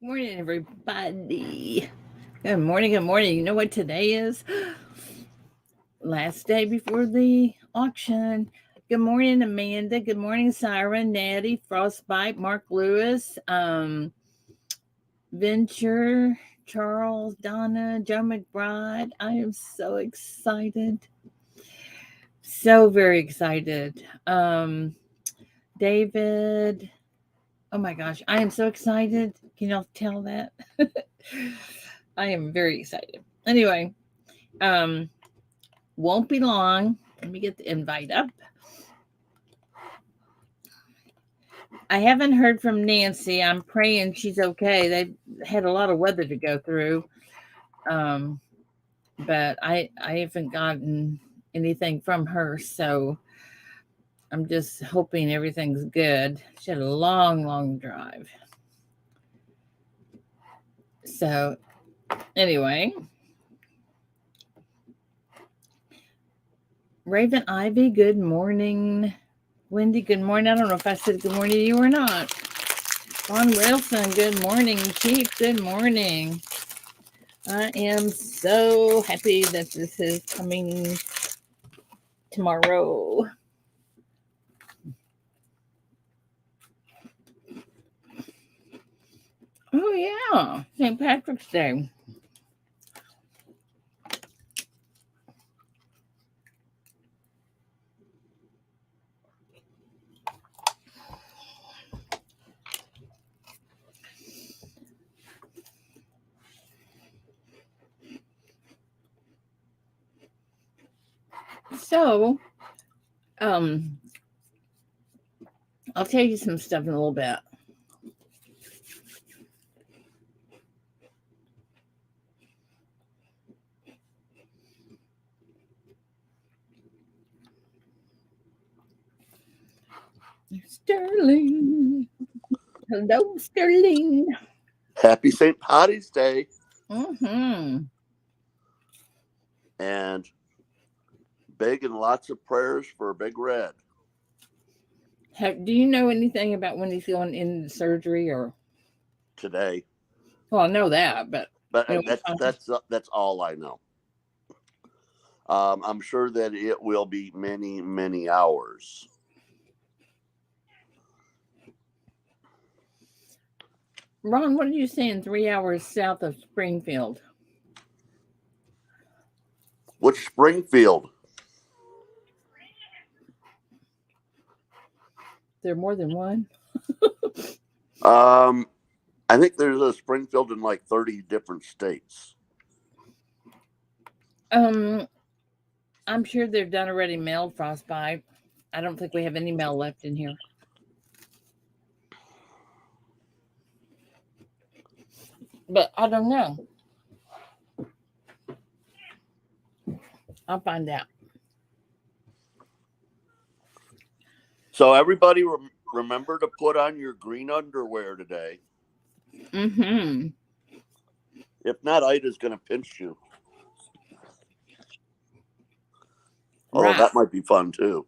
Morning, everybody. Good morning. Good morning. You know what today is? Last day before the auction. Good morning, Amanda. Good morning, Siren, Natty, Frostbite, Mark Lewis, Venture, Charles, Donna, Joe McBride. I am so excited. So very excited. David. Oh my gosh, I am so excited. Can y'all tell that? I am very excited. Anyway, um, won't be long. Let me get the invite up. I haven't heard from Nancy. I'm praying she's okay. They've had a lot of weather to go through. Um, but I haven't gotten anything from her, so I'm just hoping everything's good. She had a long drive. So anyway, Raven Ivy, good morning. Wendy, good morning. I don't know if I said good morning to you or not. Ron Wilson, good morning. Chief, good morning. I am so happy that this is coming tomorrow. Oh, yeah. St. Patrick's Day. So, um, I'll tell you some stuff in a little bit. Sterling. Hello, Sterling. Happy St. Patty's Day. Mm-hmm. And big and lots of prayers for Big Red. Do you know anything about when he's going into surgery or? Today. Well, I know that, but But you know, that's all I know. I'm sure that it will be many hours. Ron, what are you saying? 3 hours south of Springfield. Which Springfield? There more than one? I think there's a Springfield in like 30 different states. Um, I'm sure they're done already mailed Frostbite. I don't think we have any mail left in here. But I don't know. I'll find out. So everybody remember to put on your green underwear today. Mm-hmm. If not, Ida's going to pinch you. Although Right. that might be fun too.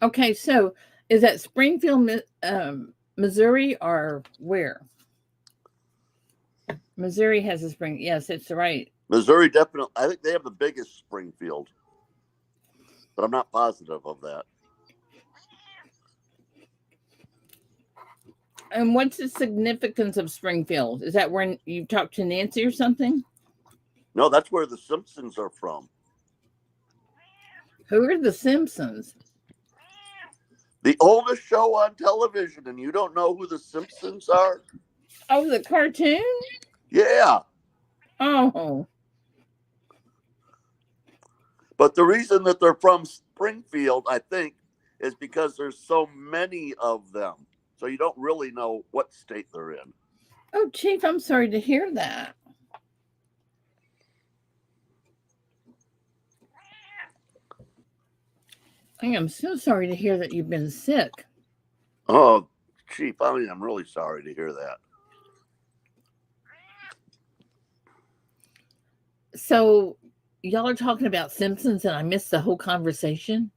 Okay, so is that Springfield, Missouri, or where? Missouri has a spring. Yes, it's right. Missouri definitely. I think they have the biggest Springfield, but I'm not positive of that. And what's the significance of Springfield? Is that when you talked to Nancy or something? No, that's where the Simpsons are from. Who are the Simpsons? The oldest show on television, and you don't know who the Simpsons are? Oh, the cartoon? Yeah. Oh. But the reason that they're from Springfield, I think, is because there's so many of them. So you don't really know what state they're in. Oh, Chief, I'm sorry to hear that. I am so sorry to hear that you've been sick. Oh, Chief, I'm really sorry to hear that. So, y'all are talking about Simpsons, and I missed the whole conversation.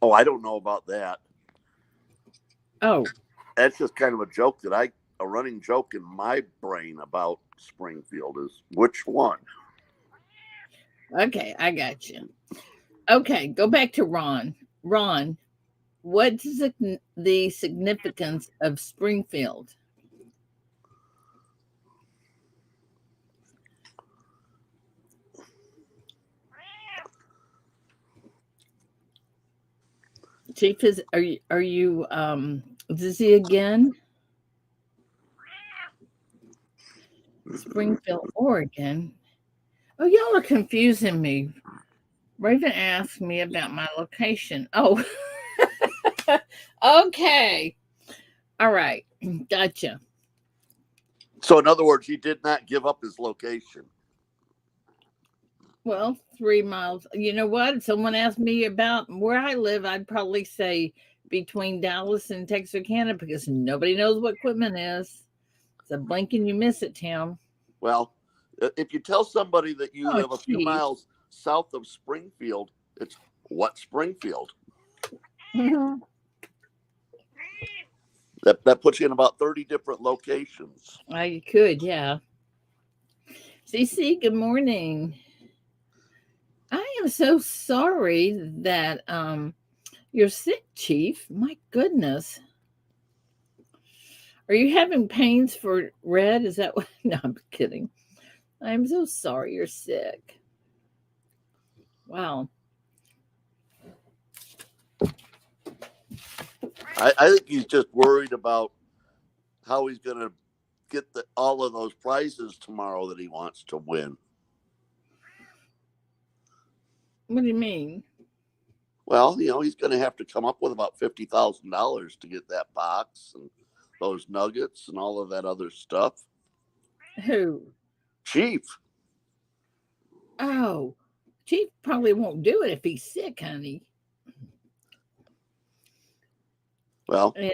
Oh, I don't know about that. Oh, That's just kind of a joke a running joke in my brain about Springfield is which one? okay, I got you. Okay, go back to Ron. Ron, what's the significance of Springfield? Chief, are you dizzy again? Springfield, Oregon. Oh, y'all are confusing me. Raven asked me about my location. Oh, okay. All right. Gotcha. So, in other words, he did not give up his location. Well, 3 miles. You know what? If someone asked me about where I live, I'd probably say between Dallas and Texarkana because nobody knows what Quitman is. It's a blink and you miss it, Tim. Well, if you tell somebody that you Oh, live a few Chief. miles south of Springfield, it's what Springfield? Mhm. That puts you in about 30 different locations. You could, yeah. CC, good morning. I am so sorry that you're sick, Chief. My goodness. Are you having pains for red? Is that what? No, I'm kidding. I'm so sorry you're sick. Wow. I think he's just worried about how he's going to get all of those prizes tomorrow that he wants to win. What do you mean? Well, he's going to have to come up with about $50,000 to get that box and those nuggets and all of that other stuff. Who? Chief. Oh, Chief probably won't do it if he's sick, honey. Well, And,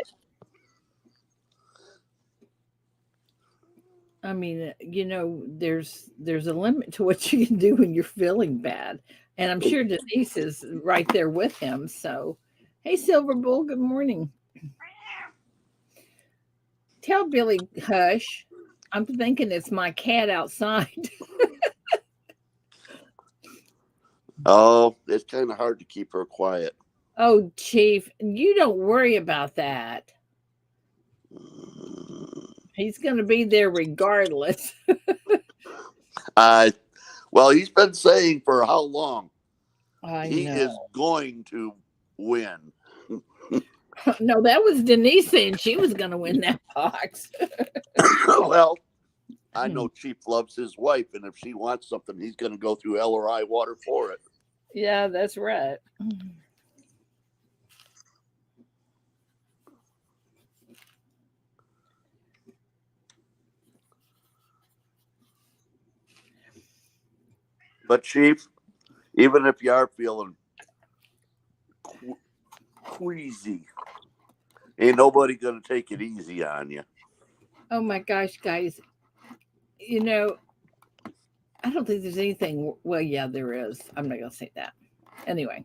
I mean, there's a limit to what you can do when you're feeling bad, and I'm sure Denise is right there with him. So, hey, Silver Bull, good morning. Tell Billy hush. I'm thinking it's my cat outside. oh, it's kind of hard to keep her quiet. Oh, Chief, you don't worry about that. He's going to be there regardless. Uh, well, he's been saying for how long I he know. is going to win. No, that was Denise saying she was going to win that box. Well, I know Chief loves his wife, and if she wants something, he's going to go through hell or high water for it. Yeah, that's right. But Chief, even if you are feeling queasy, ain't nobody going to take it easy on you. Oh my gosh, guys. You know, I don't think there's anything. Well, yeah, there is. I'm not going to say that. Anyway,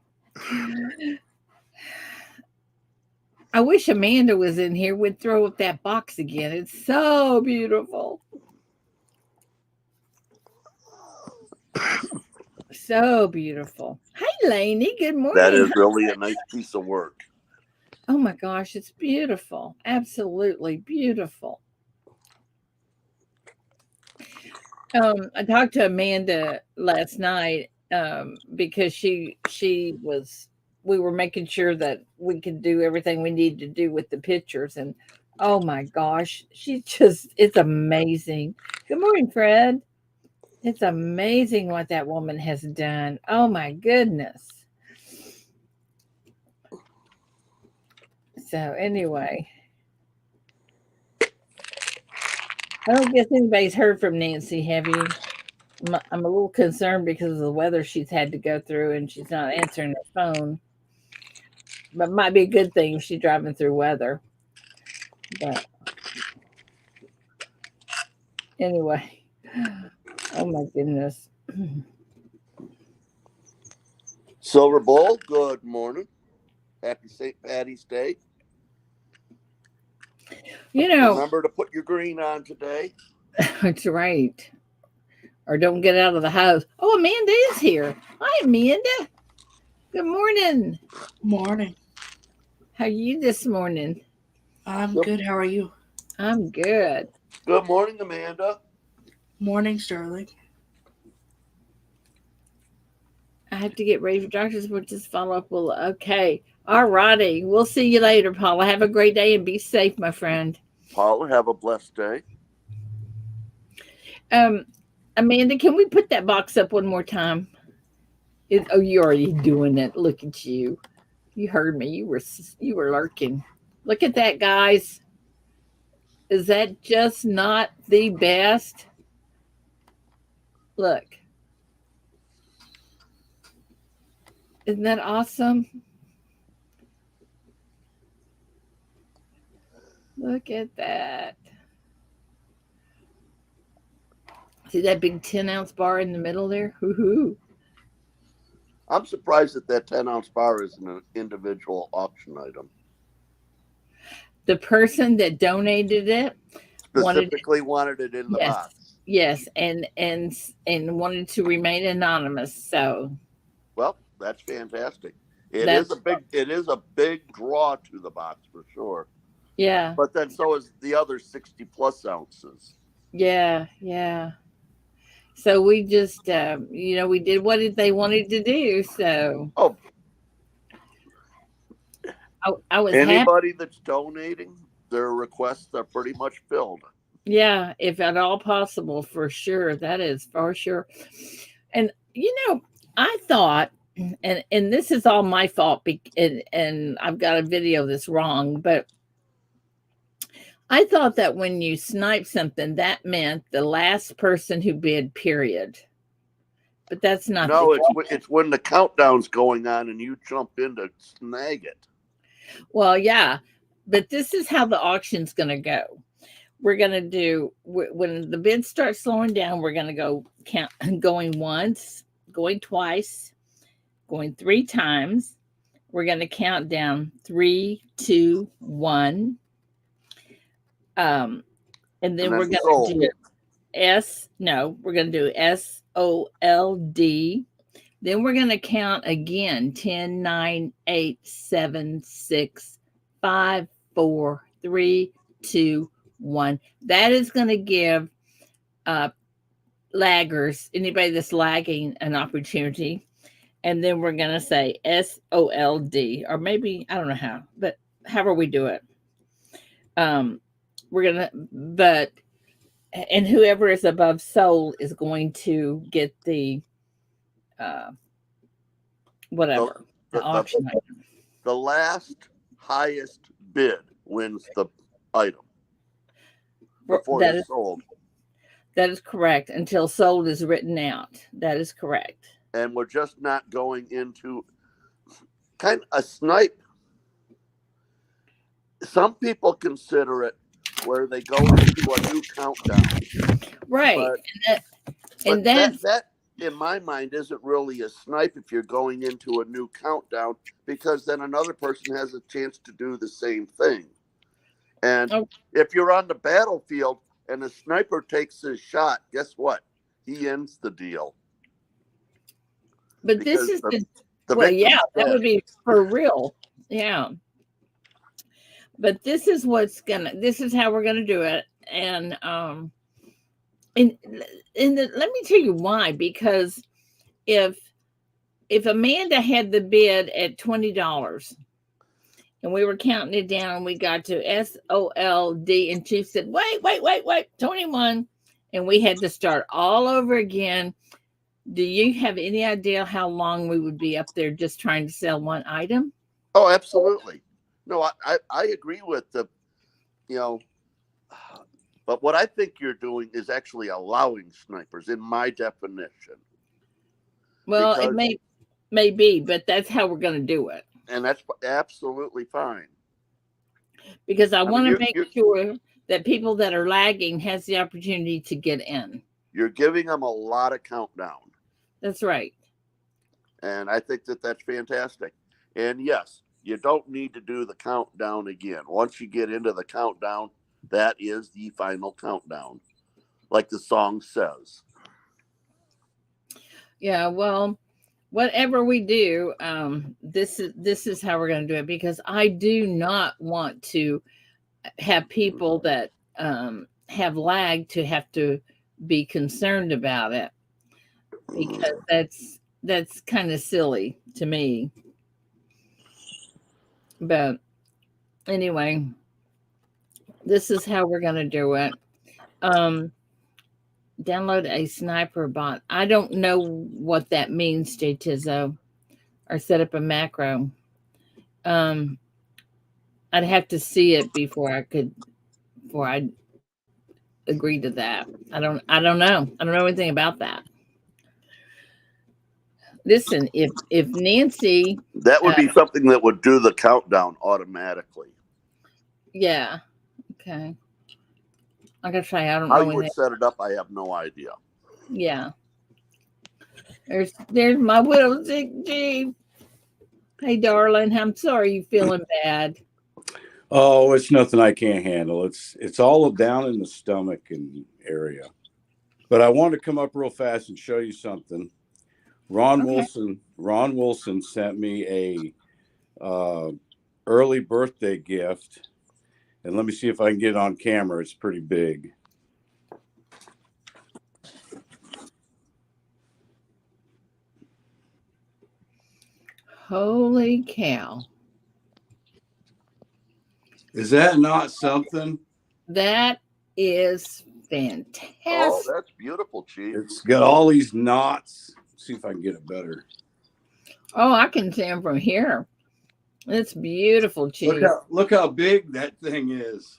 I wish Amanda was in here. Would throw up that box again. It's so beautiful. So beautiful. Hi, Lainey. Good That morning. is really a nice piece of work. Oh my gosh, it's beautiful. Absolutely beautiful. I talked to Amanda last night because she was we were making sure that we could do everything we need to do with the pictures and oh my gosh, she just it's amazing. Good morning, Fred. It's amazing what that woman has done. Oh my goodness. So anyway, I don't guess anybody's heard from Nancy, have you? I'm a little concerned because of the weather she's had to go through and she's not answering her phone. But might be a good thing if she's driving through weather. But anyway, oh my goodness. Silver Bowl, good morning. Happy St. Patty's Day. You know, Remember to put your green on today. that's right. Or don't get out of the house. Oh, Amanda is here. Hi, Amanda. Good morning. Morning. How are you this morning? I'm Good, good. How are you? I'm good. good morning, Amanda. Morning, Sterling. I have to get ready for doctor's appointment. Just follow up. Well, okay. All righty. We'll see you later, Paula. Have a great day and be safe, my friend. Paula, have a blessed day. Um, Amanda, can we put that box up one more time? Oh, you're already doing it. Look at you. You heard me. You were lurking. Look at that, guys. Is that just not the best? Look, isn't that awesome? Look at that. See that big 10-ounce bar in the middle there? Hoo-hoo. I'm surprised that that 10-ounce bar is an individual auction item. The person that donated it wanted it, Specifically wanted it in the yes, box. yes, and wanted to remain anonymous. So Well, that's fantastic. that's It is a big draw to the box for sure. yeah, But then so is the other 60 plus ounces. yeah, yeah. So we just, we did what they wanted to do. So Oh, I was happy. anybody that's donating, their requests are pretty much filled. Yeah, if at all possible, for sure. That is for sure. And I thought, and this is all my fault, and I've got a video that's wrong, but I thought that when you snipe something, that meant the last person who bid, period. But that's not the No, case. it's when the countdown's going on and you jump in to snag it. Well, yeah, but this is how the auction's going to go. We're going to do, when the bids start slowing down, we're going to go count, going once, going twice, going three times. We're going to count down 3, 2, 1. And And then we're then going to sold. do we're going to do SOLD. Then we're going to count again 10, 9, 8, 7, 6, 5, 4, 3, 2, 1. That is going to give laggers, anybody that's lagging, an opportunity. And then we're going to say SOLD, or maybe, I don't know how, but however we do it. We're going to, and whoever is above sold is going to get the, whatever, the The, the, auction item. the last highest bid wins the item before That it's is sold. that is correct until sold is written out. That is correct. And we're just not going into kind of a snipe. Some people consider it where they go into a new countdown. Right. But And that in my mind isn't really a snipe if you're going into a new countdown, because then another person has a chance to do the same thing. And oh, if you're on the battlefield and a sniper takes his shot, guess what? He ends the deal. but this Because is the well, victim's yeah, that dead. would be for real. Yeah. But this is this is how we're gonna do it. And let me tell you why. Because if Amanda had the bid at $20 and we were counting it down and we got to SOLD and Chief said, wait, 21. And we had to start all over again. Do you have any idea how long we would be up there just trying to sell one item? Oh, absolutely. No, I agree with you know, but what I think you're doing is actually allowing snipers in my definition. Well, it Because, may be, but that's how we're going to do it. and that's absolutely fine. Because I I mean, want to make sure that people that are lagging has the opportunity to get in. you're giving them a lot of countdown. That's right. And I think that that's fantastic. And yes, you don't need to do the countdown again. Once you get into the countdown, That is the final countdown, like the song says. Yeah, well, whatever we do, this is how we're going to do it, because I do not want to have people that have lag to have to be concerned about it, because that's kind of silly to me. But anyway, this is how we're going to do it. Um, Download a sniper bot. I don't know what that means, J Tizzo, or set up a macro. Um, I'd have to see it before I agree to that. I don't know. I don't know anything about that. Listen, if Nancy, That would be something that would do the countdown automatically. yeah, okay. Like I say, I don't How know you would anything. set it up, I have no idea. Yeah, there's my widow sick G. Hey, darling, I'm sorry you feeling bad. Oh, it's nothing I can't handle. It's all down in the stomach and area. But I wanted to come up real fast and show you something. Ron Okay. Wilson sent me a early birthday gift, and let me see if I can get it on camera. It's pretty big. Holy cow. Is that not something? That is fantastic. Oh, that's beautiful, Chief. It's got all these knots. Let's see if I can get it better. Oh, I can see them from here. It's beautiful, Chief. Look how big that thing is.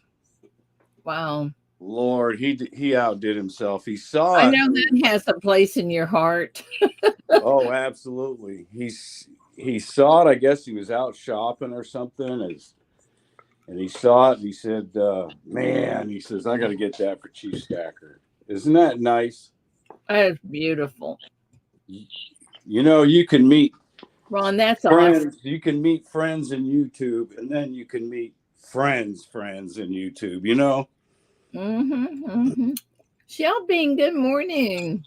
Wow. Lord, he outdid himself. He saw I it. know that has a place in your heart. Oh, absolutely. He saw it. I guess he was out shopping or something, and he saw it. And he said, "Man," he says, "I got to get that for Chief Stacker." Isn't that nice? That is beautiful. You know, you can meet Ron, that's friends. awesome. You can meet friends in YouTube, and then you can meet friends in YouTube. You know. Shelby, good morning.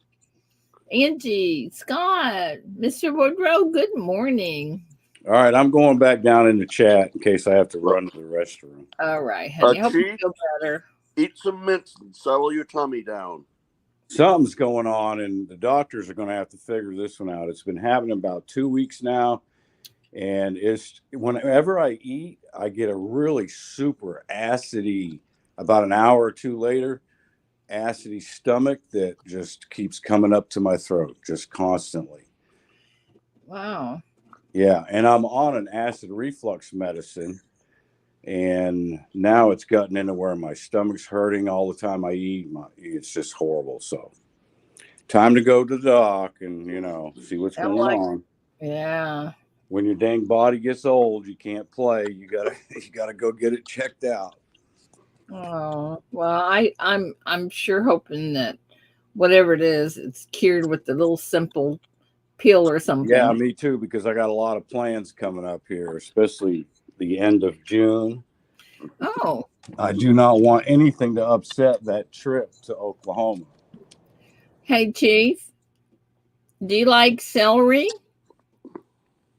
Angie, Scott, Mr. Woodrow, good morning. All right, I'm going back down in the chat in case I have to run to the restroom. All right, honey. Hope you Chief, feel better. eat some mints and settle your tummy down. Something's going on, and the doctors are going to have to figure this one out. It's been happening about 2 weeks now, and it's whenever I eat, I get a really super acidy, about an hour or two later, acidy stomach that just keeps coming up to my throat just constantly. Wow. Yeah, and I'm on an acid reflux medicine, and now it's gotten into where my stomach's hurting all the time I eat. It's just horrible. So time to go to the doc and, see what's going on. Yeah. When your dang body gets old, you can't play. You gotta go get it checked out. Oh, well, I'm sure hoping that whatever it is, it's cured with the little simple pill or something. Yeah, me too, because I got a lot of plans coming up here, especially the end of June. Oh. I do not want anything to upset that trip to Oklahoma. Hey, Chief, do you like celery?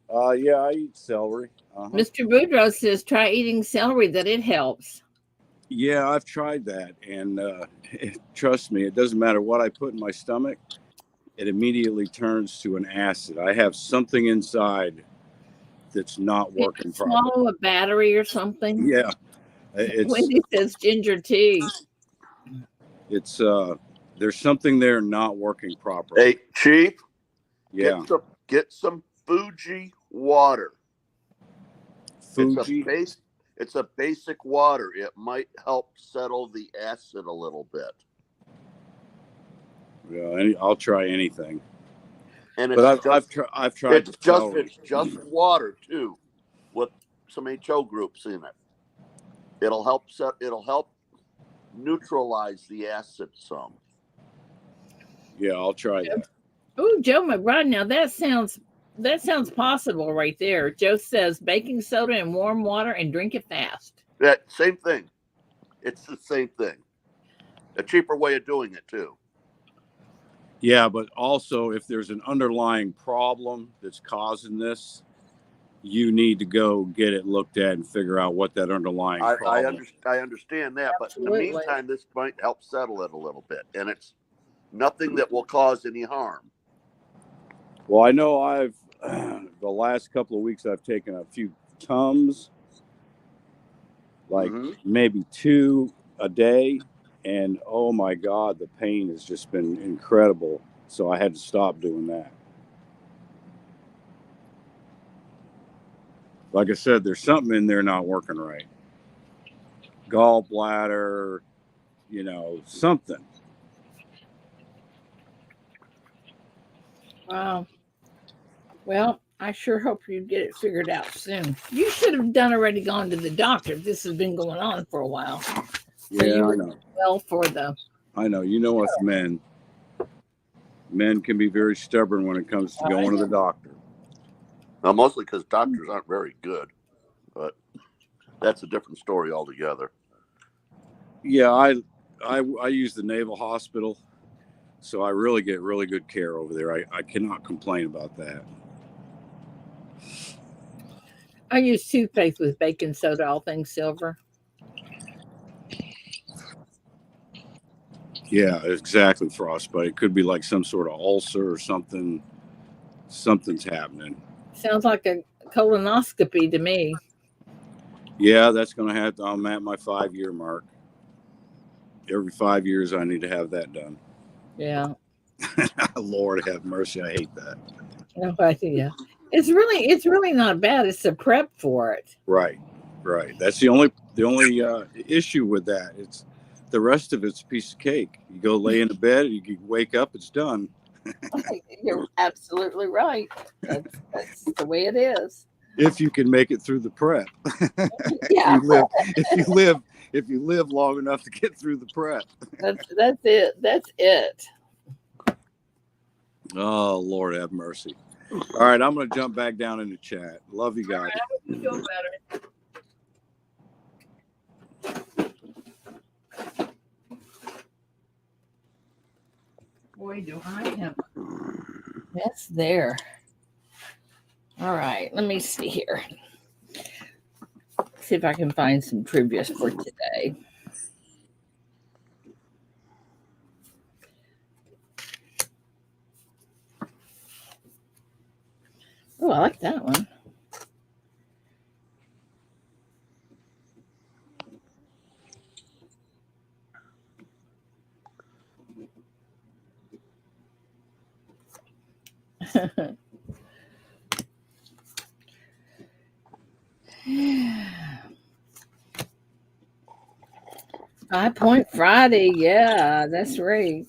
Yeah, I eat celery. Mr. Boudreaux says try eating celery, that it helps. Yeah, I've tried that, and trust me, it doesn't matter what I put in my stomach, it immediately turns to an acid. I have something inside that's not working properly. Swallow a battery or something? Yeah. Wendy says ginger tea. It's there's something there not working properly. Hey, Chief. Yeah. Get some Fuji water. Fuji. It's a basic water. It might help settle the acid a little bit. Yeah, I'll try anything. And I've tried. It's just water too, with some HO groups in it. It'll help neutralize the acid some. Yeah, I'll try that. Oh, Joe McBride. Now that sounds possible right there. Joe says baking soda and warm water and drink it fast. That same thing. It's the same thing. A cheaper way of doing it too. Yeah, but also if there's an underlying problem that's causing this, you need to go get it looked at and figure out what that underlying problem is. I understand that, but in the Absolutely. meantime, this might help settle it a little bit, and it's nothing that will cause any harm. Well, I know I've the last couple of weeks I've taken a few Tums, like maybe 2 a day, and oh my God, the pain has just been incredible. So I had to stop doing that. Like I said, there's something in there not working right. Gallbladder, something. Wow. Well, I sure hope you get it figured out soon. You should have already gone to the doctor. This has been going on for a while. Yeah, I know. Well, for the. I know. You know us men. Men can be very stubborn when it comes to going to the doctor. Well, mostly because doctors aren't very good, but that's a different story altogether. Yeah, I use the Naval Hospital, so I really get really good care over there. I cannot complain about that. I use toothpaste with baking soda, all things silver. Yeah, exactly, frostbite. It could be like some sort of ulcer or something. Something's happening. Sounds like a colonoscopy to me. Yeah, that's going to have to. I'm at my 5-year mark. Every 5 years, I need to have that done. Yeah. Lord have mercy. I hate that. No idea. It's really not bad. It's a prep for it. Right. That's the only issue with that. It's the rest of it's a piece of cake. You go lay in the bed, you can wake up, it's done. You're absolutely right. That's the way it is. If you can make it through the prep. Yeah. if you live long enough to get through the prep. That's it. That's it. Oh, Lord have mercy. All right, I'm going to jump back down in the chat. Love you guys. All right, I hope you feel better. Boy, do I have that's there. All right, let me see here. See if I can find some trivia for today. Oh, I like that one. Five-Point Friday. Yeah, that's right.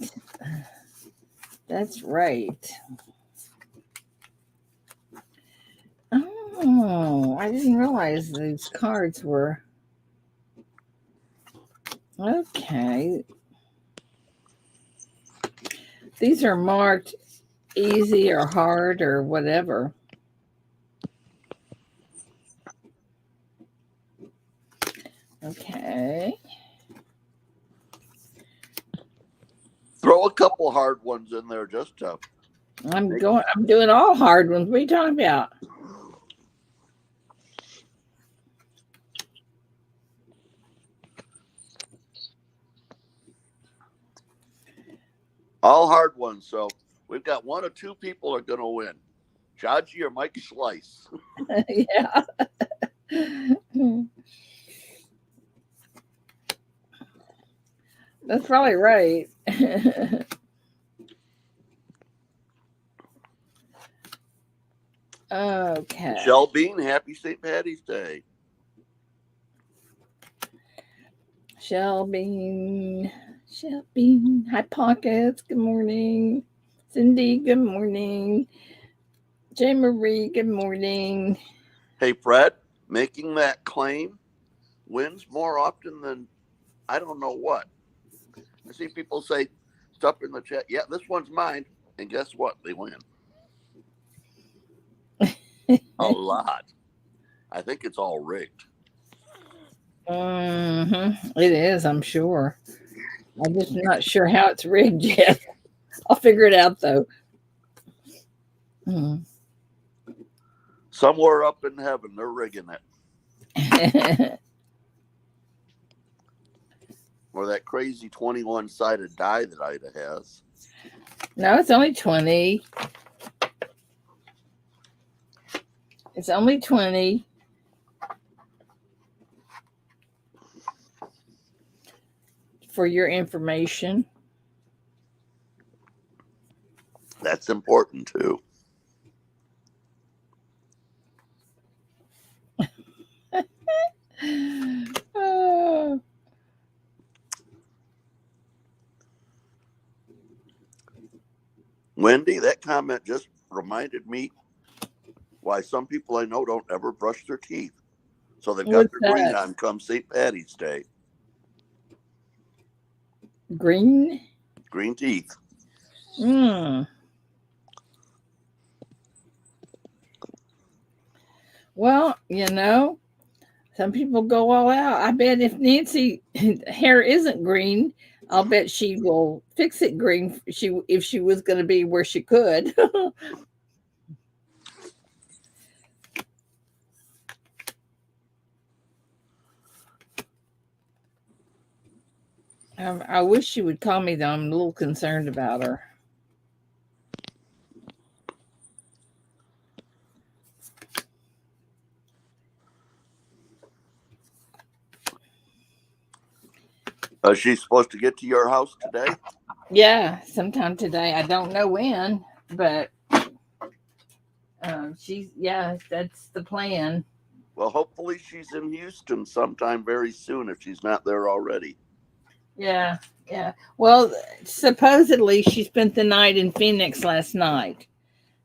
That's right. Oh, I didn't realize these cards were okay. These are marked easy or hard or whatever. Okay. Throw a couple hard ones in there just to. I'm doing all hard ones. What are you talking about? All hard ones. So we've got 1 or 2 people are going to win. Chachi or Mike Slice. Yeah. That's probably right. Okay. Michelle Bean, happy St. Patty's Day. Shelby. Hi, Pockets. Good morning. Cindy, good morning. J. Marie, good morning. Hey, Fred, making that claim wins more often than I don't know what. I see people say stuff in the chat. Yeah, this one's mine. And guess what? They win. A lot. I think it's all rigged. It is, I'm sure. I'm just not sure how it's rigged yet. I'll figure it out though. Mm. Somewhere up in heaven, they're rigging it. Or that crazy 21-sided die that Ida has. No, it's only 20. It's only 20. For your information. That's important too. Oh. Wendy, that comment just reminded me why some people I know don't ever brush their teeth. So they've got What's their green that? on come St. Patty's Day. Green? Green teeth. Mm. Well, some people go all out. I bet if Nancy hair isn't green, I'll bet she will fix it green if she was going to be where she could. I wish she would call me though. I'm a little concerned about her. Is she supposed to get to your house today? Yeah, sometime today. I don't know when, but that's the plan. Well, hopefully she's in Houston sometime very soon if she's not there already. Yeah, yeah. Well, supposedly she spent the night in Phoenix last night.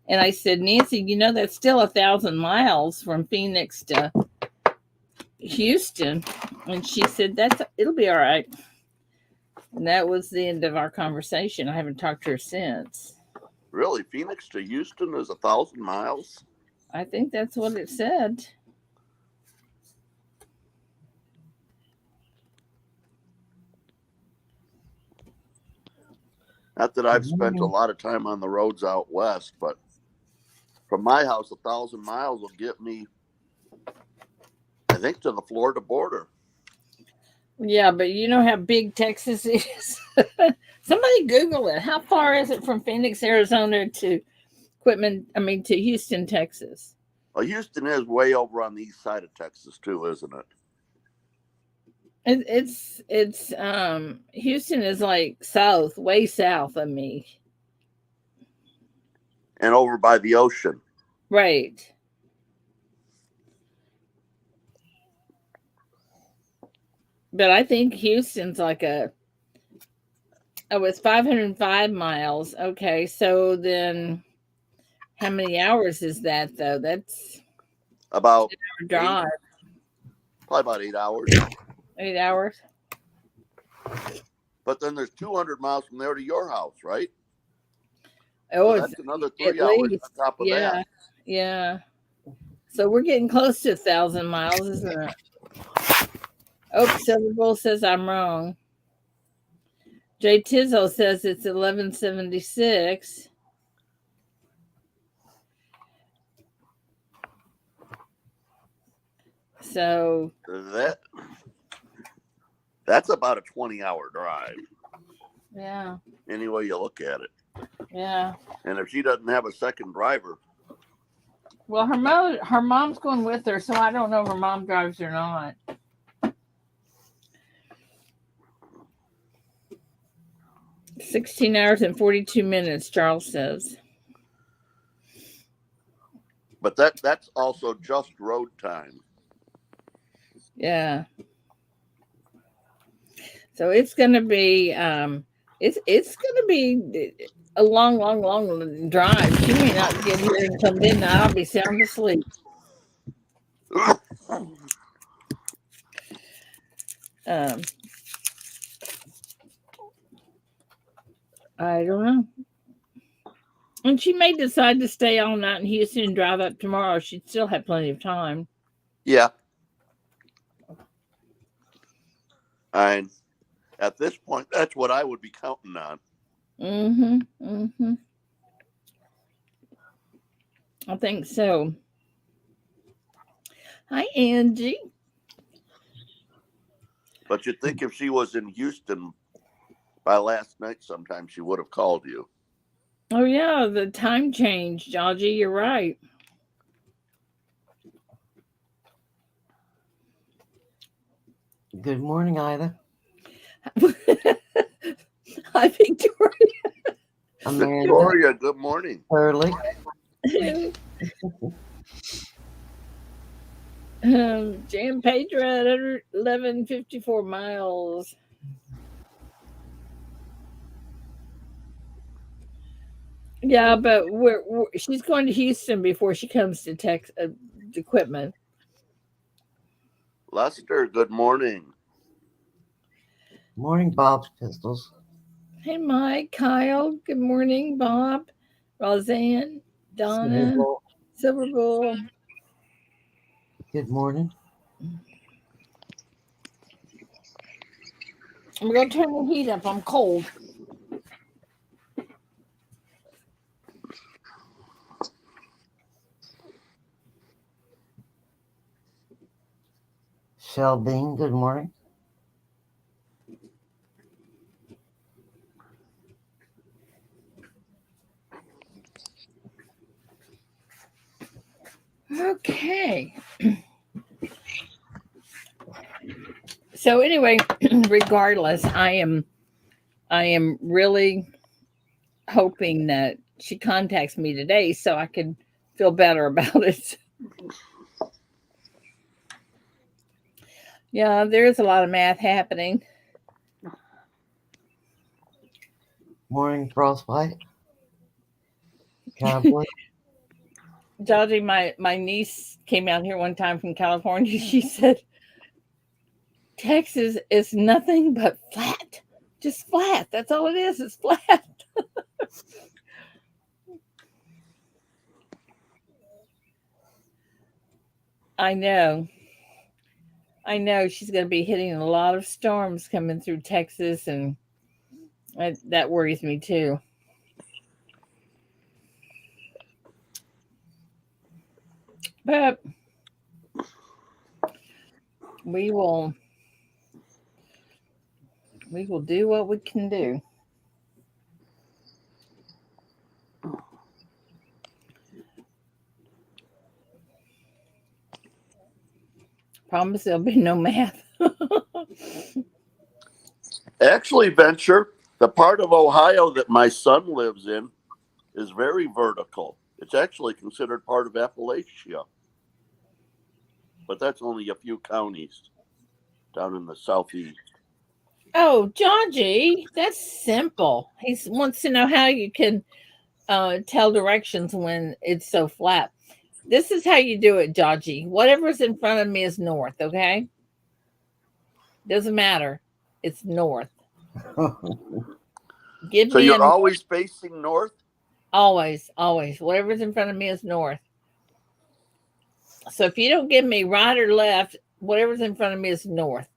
And I said, Nancy, that's still 1,000 miles from Phoenix to Houston. And she said, it'll be all right. And that was the end of our conversation. I haven't talked to her since. Really? Phoenix to Houston is 1,000 miles? I think that's what it said. Not that I've spent a lot of time on the roads out west, but from my house, 1,000 miles will get me, I think, to the Florida border. Yeah, but you know how big Texas is? Somebody Google it. How far is it from Phoenix, Arizona to to Houston, Texas? Well, Houston is way over on the east side of Texas too, isn't it? It's Houston is like way south of me. And over by the ocean. Right. But I think Houston's like it's 505 miles. Okay, so then how many hours is that though? That's About a drive. Probably about 8 hours. 8 hours. But then there's 200 miles from there to your house, right? Oh, so that's another 3 hours on top of that. Yeah. So we're getting close to 1,000 miles, isn't it? Oh, Silver Bull says I'm wrong. Jay Tizzo says it's 1176. So that's about a 20-hour drive. Yeah. Any way you look at it. Yeah. And if she doesn't have a second driver. Well, her mom's going with her, so I don't know if her mom drives or not. $16 and 42 minutes, Charles says. But that's also just road time. Yeah. So it's going to be it's going to be a long drive. She may not get here until midnight. I'll be sound asleep. I don't know. And she may decide to stay all night in Houston and drive up tomorrow. She'd still have plenty of time. Yeah. And at this point, that's what I would be counting on. I think so. Hi, Angie. But you'd think if she was in Houston by last night, sometime she would have called you. Oh, yeah, the time change, Georgie. You're right. Good morning, Ida. Hi, Victoria. Amanda. Victoria, good morning. Early. Jan Pedro at 1154 miles. Yeah, but she's going to Houston before she comes to equipment. Lester, good morning. Morning, Bob's Pistols. Hey, Mike, Kyle, good morning, Bob, Roseanne, Donna, Silver Bull. Good morning. I'm going to turn the heat up. I'm cold. Shelby, good morning. Okay. So anyway, regardless, I am really hoping that she contacts me today so I can feel better about it. Yeah, there's a lot of math happening. Morning, Frostbite. Cowboy. Georgie, my niece came out here one time from California. She said, Texas is nothing but flat. Just flat. That's all it is. It's flat. I know. She's going to be hitting a lot of storms coming through Texas, and that worries me too. But we will do what we can do. Promise there'll be no math. Actually, Venture, the part of Ohio that my son lives in is very vertical. It's actually considered part of Appalachia. But that's only a few counties down in the southeast. Oh, Georgie, that's simple. He wants to know how you can tell directions when it's so flat. This is how you do it, Georgie. Whatever's in front of me is north, okay? Doesn't matter. It's north. So you're always facing north? Always. Whatever's in front of me is north. So if you don't give me right or left, whatever's in front of me is north.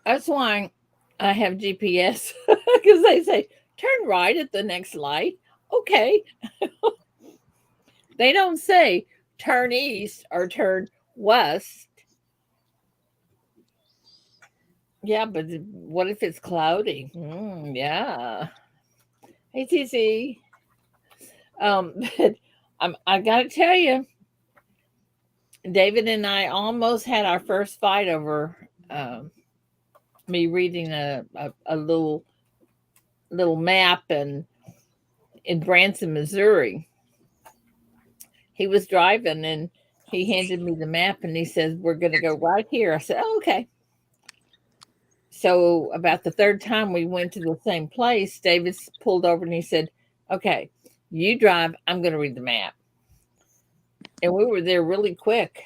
That's why I have GPS, because they say, turn right at the next light. Okay. They don't say turn east or turn west. Yeah, but what if it's cloudy? Yeah. Hey, TC. But I got to tell you, David and I almost had our first fight over me reading a little map in Branson, Missouri. He was driving and he handed me the map and he says, we're going to go right here. I said, oh, okay. So about the third time we went to the same place, David pulled over and he said, okay, you drive, I'm going to read the map. And we were there really quick.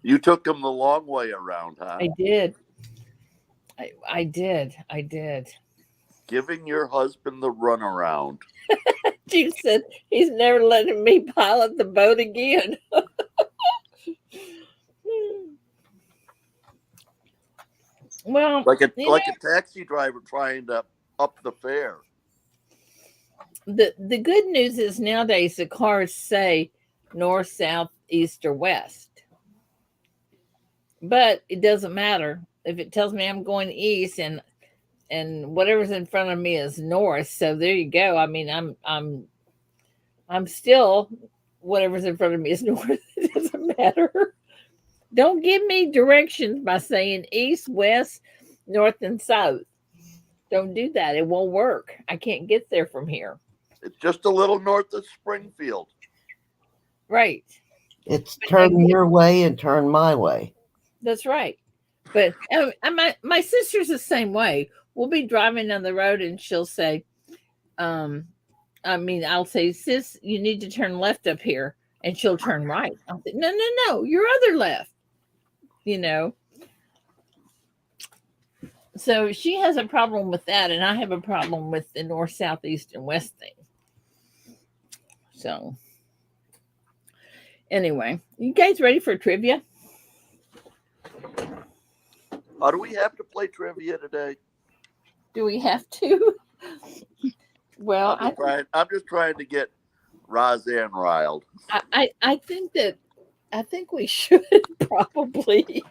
You took him the long way around, huh? I did. I did. Giving your husband the runaround. She said, he's never letting me pilot the boat again. Well, like a you know, like a taxi driver trying to up the fare. the good news is nowadays the cars say north, south, east, or west, but it doesn't matter if it tells me I'm going east and whatever's in front of me is north. So there you go. I mean, I'm still whatever's in front of me is north. It doesn't matter. Don't give me directions by saying east, west, north, and south. Don't do that. It won't work. I can't get there from here. It's just a little north of Springfield. Right. It's turn your way and turn my way. That's right. But my sister's the same way. We'll be driving down the road and she'll say, I'll say, sis, you need to turn left up here. And she'll turn right. I'll say, no, your other left. You know. So she has a problem with that, and I have a problem with the north, south, east, and west thing. So anyway, you guys ready for trivia? Do we have to play trivia today? Do we have to? Well, I'm just trying to get Roseanne riled. I think we should probably.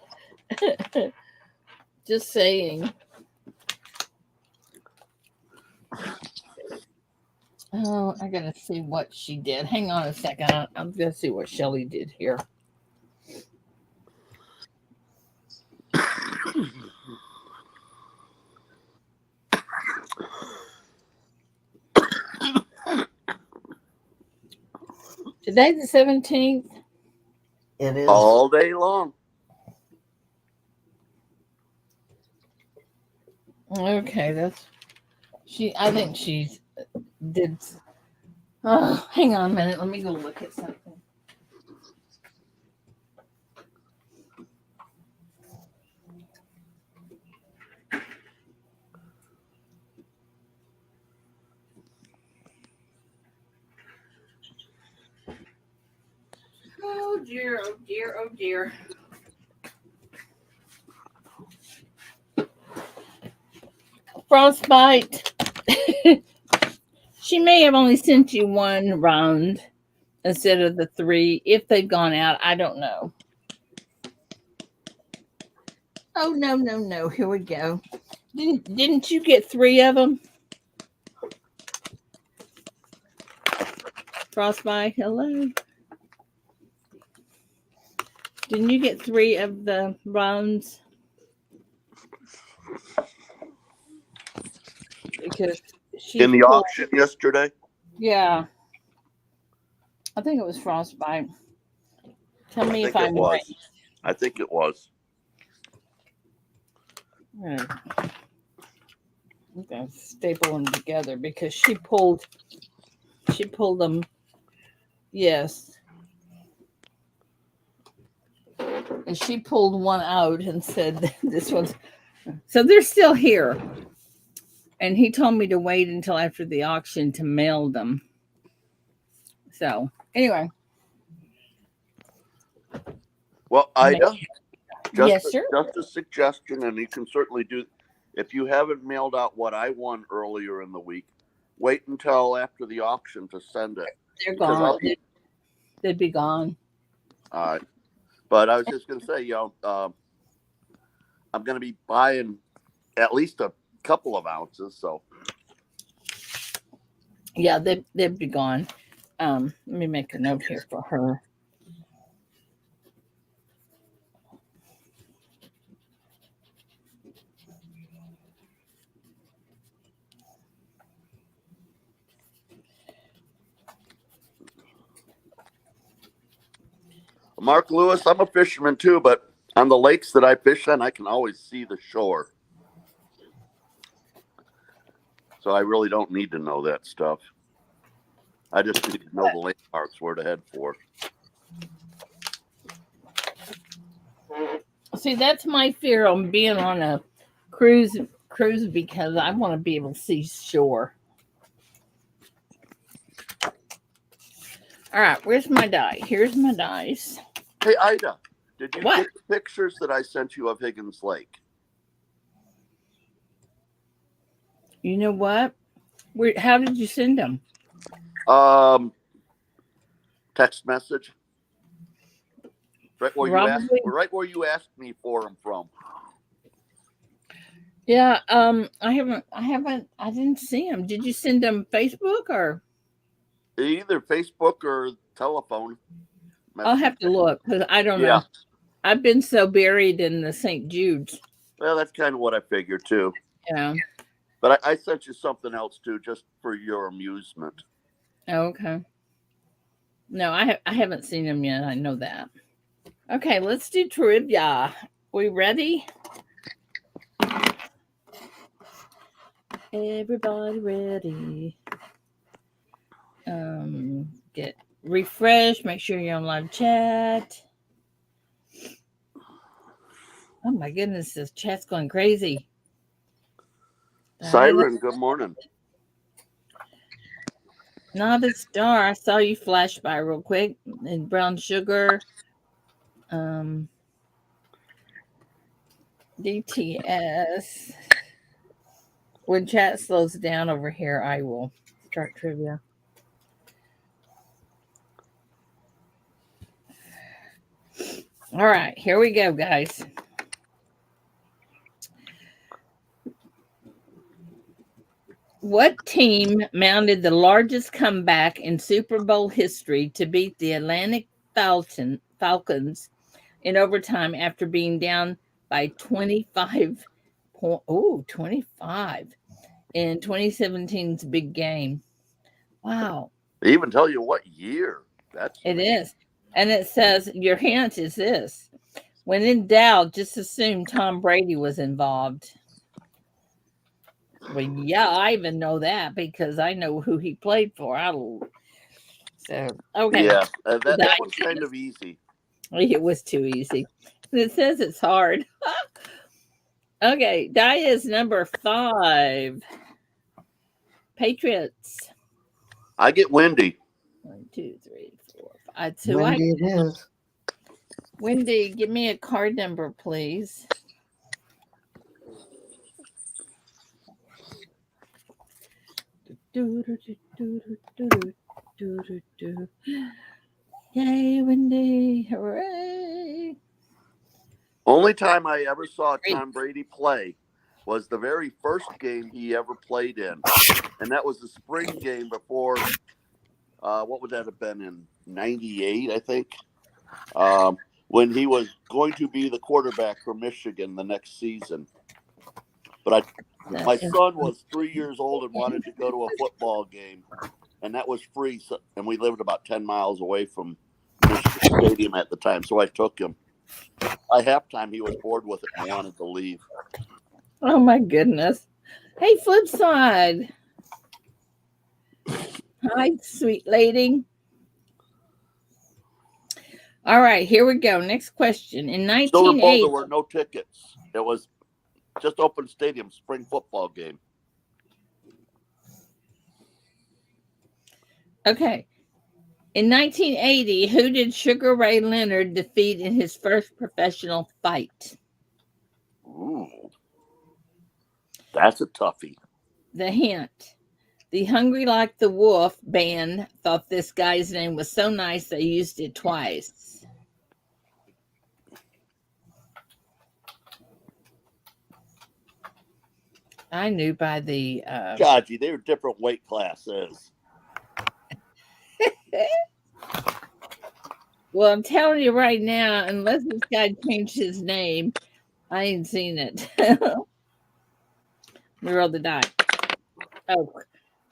Just saying. Oh, I gotta see what she did. Hang on a second. I'm gonna see what Shelly did here. Today's the 17th. It is. All day long. Okay, I think she's did. Oh, hang on a minute. Let me go look at something. Oh dear, oh dear, oh dear. Frostbite. She may have only sent you one round instead of the 3. If they've gone out, I don't know. Oh no. Here we go. Didn't you get 3 of them? Frostbite, hello. Didn't you get 3 of the rounds? Because in the auction yesterday. Yeah. I think it was Frostbite. Tell me if I'm right. I think it was. I'm going to staple them together because she pulled them. Yes. And she pulled one out and said, this one's. So they're still here. And he told me to wait until after the auction to mail them. So, anyway. Well, Ida, yes, sir. Just a suggestion, and you can certainly do. If you haven't mailed out what I won earlier in the week, wait until after the auction to send it. They're gone. They'd be gone. All right. But I was just going to say, I'm going to be buying at least a couple of ounces. So, yeah, they'd be gone. Let me make a note here for her. Mark Lewis, I'm a fisherman too, but on the lakes that I fish on, I can always see the shore. So I really don't need to know that stuff. I just need to know the landmarks, where to head for. See, that's my fear on being on a cruise because I want to be able to see shore. All right, where's my die? Here's my dice. Hey, Ida, did you What? get the pictures that I sent you of Higgins Lake? You know what? How did you send them? Text message. Right where you asked. Probably. Right where you asked me for them from. Yeah. I didn't see them. Did you send them Facebook or? Either Facebook or telephone. I'll have to look because I don't Yeah. know. I've been so buried in the St. Jude's. Well, that's kind of what I figured too. Yeah. But I sent you something else too, just for your amusement. Okay. No, I haven't seen them yet. I know that. Okay, let's do trivia. We ready? Everybody ready? Get refresh. Make sure you're on live chat. Oh my goodness, this chat's going crazy. Siren, good morning. Not a star. I saw you flash by real quick. And brown sugar. DTS. When chat slows down over here, I will start trivia. All right, here we go, guys. What team mounted the largest comeback in Super Bowl history to beat the Atlantic Falcons in overtime after being down by 25 25 in 2017's big game? Wow. They even tell you what year. That's It amazing. is. And it says your hint is this. When in doubt, just assume Tom Brady was involved. Well, yeah, I even know that because I know who he played for. So, okay. Yeah, that one's kind of easy. It was too easy. It says it's hard. Okay, die is number 5. Patriots. I get Wendy. 1, 2, 3, 4, 5. Wendy it is. Wendy, give me a card number, please. Yay, Wendy. Hooray. Only time I ever saw Tom Brady play was the very first game he ever played in. And that was the spring game before, what would that have been, in 98, I think? When he was going to be the quarterback for Michigan the next season. But my son was 3 years old and wanted to go to a football game. And that was free. So, and we lived about 10 miles away from Michigan Stadium at the time. So I took him. By halftime, he was bored with it and wanted to leave. Oh, my goodness. Hey, flip side. Hi, sweet lady. All right, here we go. Next question. In Silver Bowl, 1980, there were no tickets. It was just open stadium, spring football game. okay. In 1980, who did Sugar Ray Leonard defeat in his first professional fight? Ooh, that's a toughie. The hint. The Hungry Like the Wolf band thought this guy's name was so nice they used it twice. I knew by the... God, they were different weight classes. Well, I'm telling you right now, unless this guy changed his name, I ain't seen it. Let me roll the die. Oh,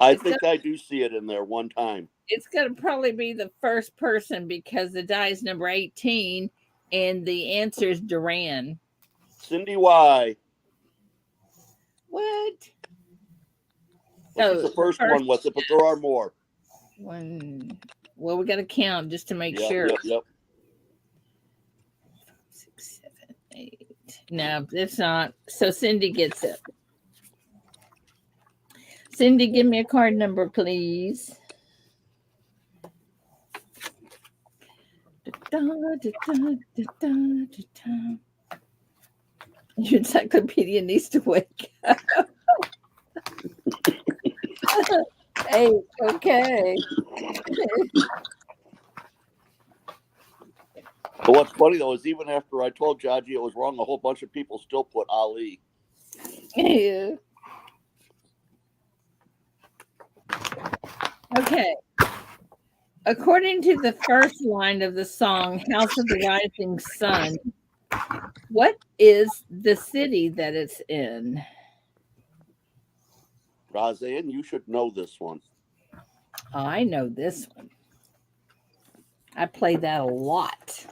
I think I do see it in there one time. it's going to probably be the first person because the die is number 18 and the answer is Duran. Cindy Y. What? This is the first one with it, but there are more. One. Well, we got to count just to make sure. Yep. 6, 7, 8. No, it's not. So Cindy gets it. Cindy, give me a card number, please. Your encyclopedia needs to wake up. 8. Okay. But what's funny though is even after I told Jaji it was wrong, a whole bunch of people still put Ali. Yeah. Okay. According to the first line of the song, House of the Rising Sun, what is the city that it's in? Razan, you should know this one. I know this one. I play that a lot.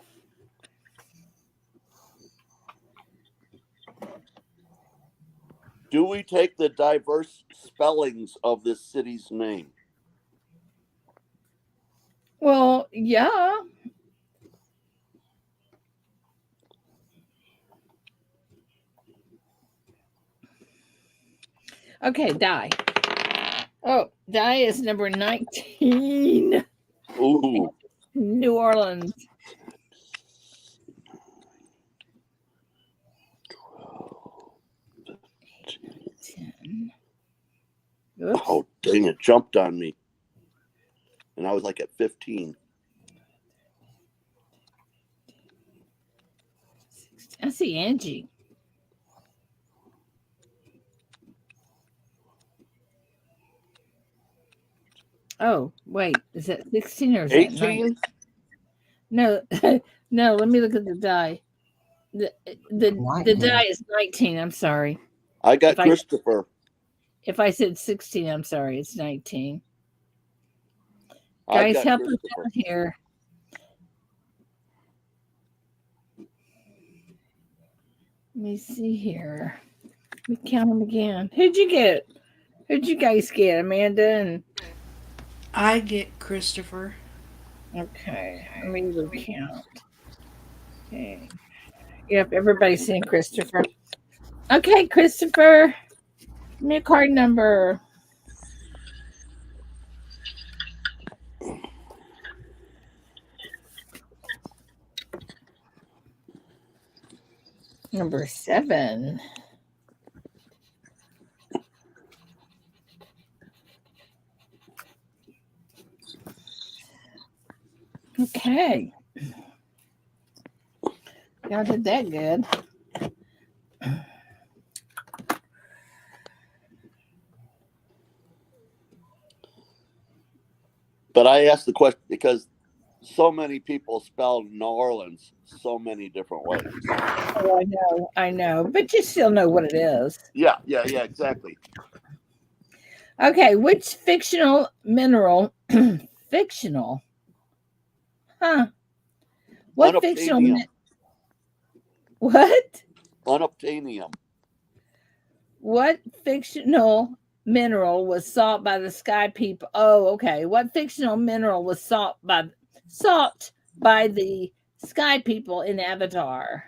Do we take the diverse spellings of this city's name? Well, yeah. Okay, die. Oh, die is number 19. Ooh. New Orleans. 10. Oops. Oh, dang, it jumped on me. And I was like at 15. I see Angie. Oh, wait. Is that 16 or is that 9? 18? No, no, let me look at the die. The 19. die is 19. I'm sorry. I got Christopher. If I said 16, I'm sorry. It's 19. I Guys, got help us Christopher. out here. Let me see here. Let me count them again. Who'd you get? Who'd you guys get, Amanda? And I get Christopher. okay, let me count. Okay. Yep, everybody's saying Christopher. Okay, Christopher. Give me a card number. Number 7. Okay. Y'all did that good. But I asked the question because so many people spell New Orleans so many different ways. Oh, I know. But you still know what it is. Yeah, exactly. Okay, which fictional mineral fictional? Huh. What fictional Unobtainium. what? Unobtainium. What fictional mineral was sought by the sky people? Oh, okay. What fictional mineral was sought by the sky people in Avatar?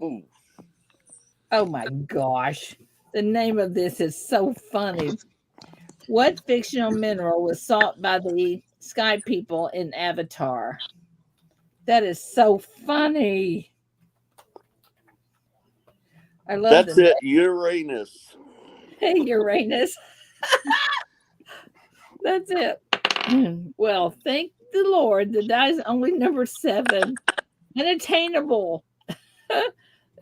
Ooh. Oh my gosh. The name of this is so funny. What fictional mineral was sought by the sky people in Avatar? That is so funny. I love That's it. Uranus. Hey, Uranus. That's it. Well, thank the Lord. The die is only number 7. Unattainable.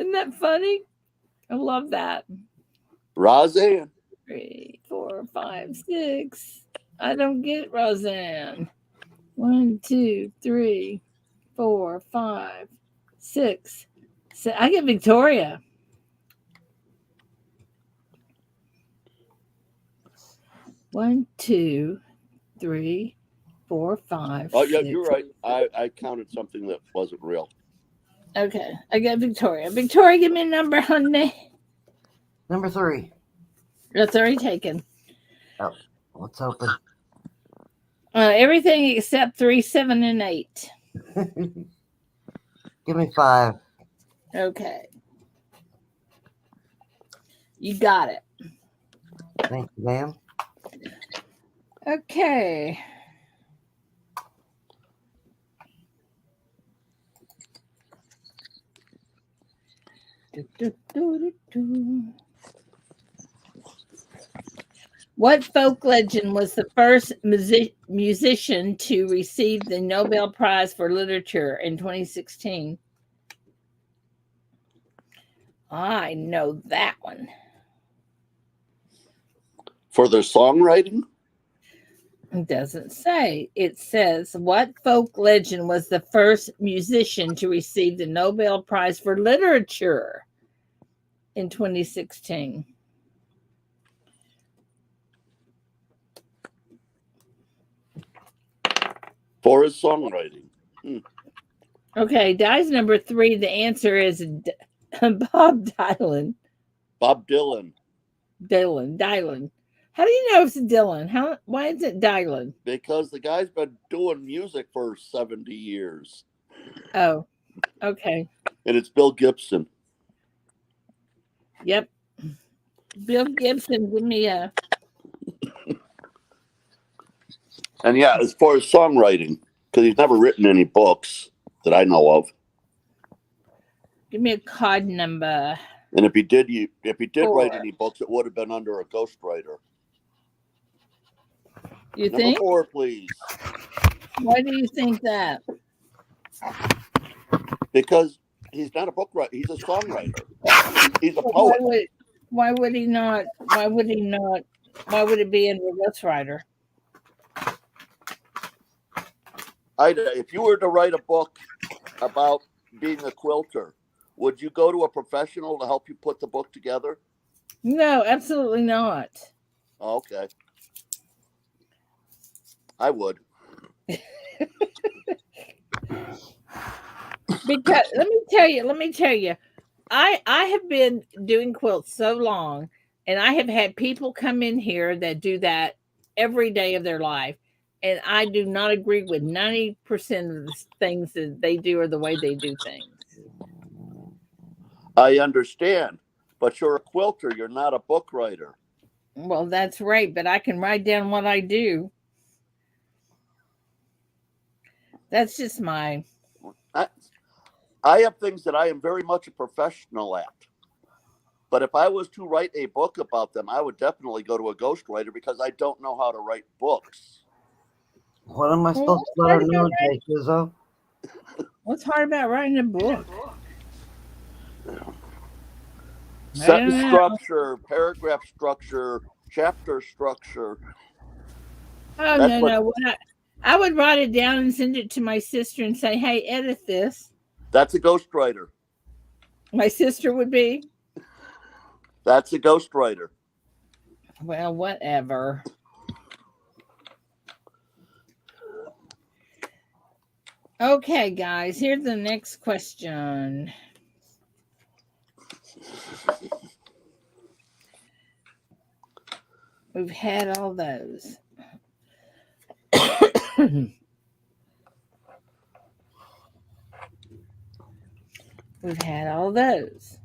Isn't that funny? I love that. Razan. 3, 4, 5, 6. I don't get Roseanne. 1, 2, 3, 4, 5, 6. So I get Victoria. One, 2, 3, 4, 5. Oh, yeah, 6. you're right. I counted something that wasn't real. Okay, I got Victoria. Victoria, give me a number, honey. Number 3. That's already taken. Oh, let's open. Everything except 3, 7, and 8. Give me 5. Okay. You got it. Thank you, ma'am. Okay. What folk legend was the first musician to receive the Nobel Prize for Literature in 2016? I know that one. For their songwriting? It doesn't say. It says, what folk legend was the first musician to receive the Nobel Prize for Literature in 2016? For his songwriting. Okay, dice number 3. The answer is Bob Dylan. Bob Dylan. Dylan. How do you know it's Dylan? Why is it Dylan? Because the guy's been doing music for 70 years. Oh, okay. And it's Bill Gibson. Yep. Bill Gibson, give me a... And yeah, as far as songwriting, because he's never written any books that I know of. Give me a card number. And if he did write 4. any books, it would have been under a ghostwriter. You Number think? 4, please. Why do you think that? Because he's not a book writer; he's a songwriter. He's a poet. Why would he not? Why would it be under a ghostwriter? If you were to write a book about being a quilter, would you go to a professional to help you put the book together? No, absolutely not. Oh, okay. I would. Because let me tell you, I have been doing quilts so long, and I have had people come in here that do that every day of their life, and I do not agree with 90% of the things that they do or the way they do things. I understand, but you're a quilter. You're not a book writer. Well, that's right, but I can write down what I do. That's just my... I have things that I am very much a professional at. But if I was to write a book about them, I would definitely go to a ghostwriter because I don't know how to write books. What am I supposed to let her know, Jake Izzo? What's hard about writing a book? Sentence structure, paragraph structure, chapter structure. Oh, no. I would write it down and send it to my sister and say, hey, edit this. That's a ghostwriter. My sister would be? That's a ghostwriter. Well, whatever. Okay, guys, here's the next question. We've had all those. We've had all those.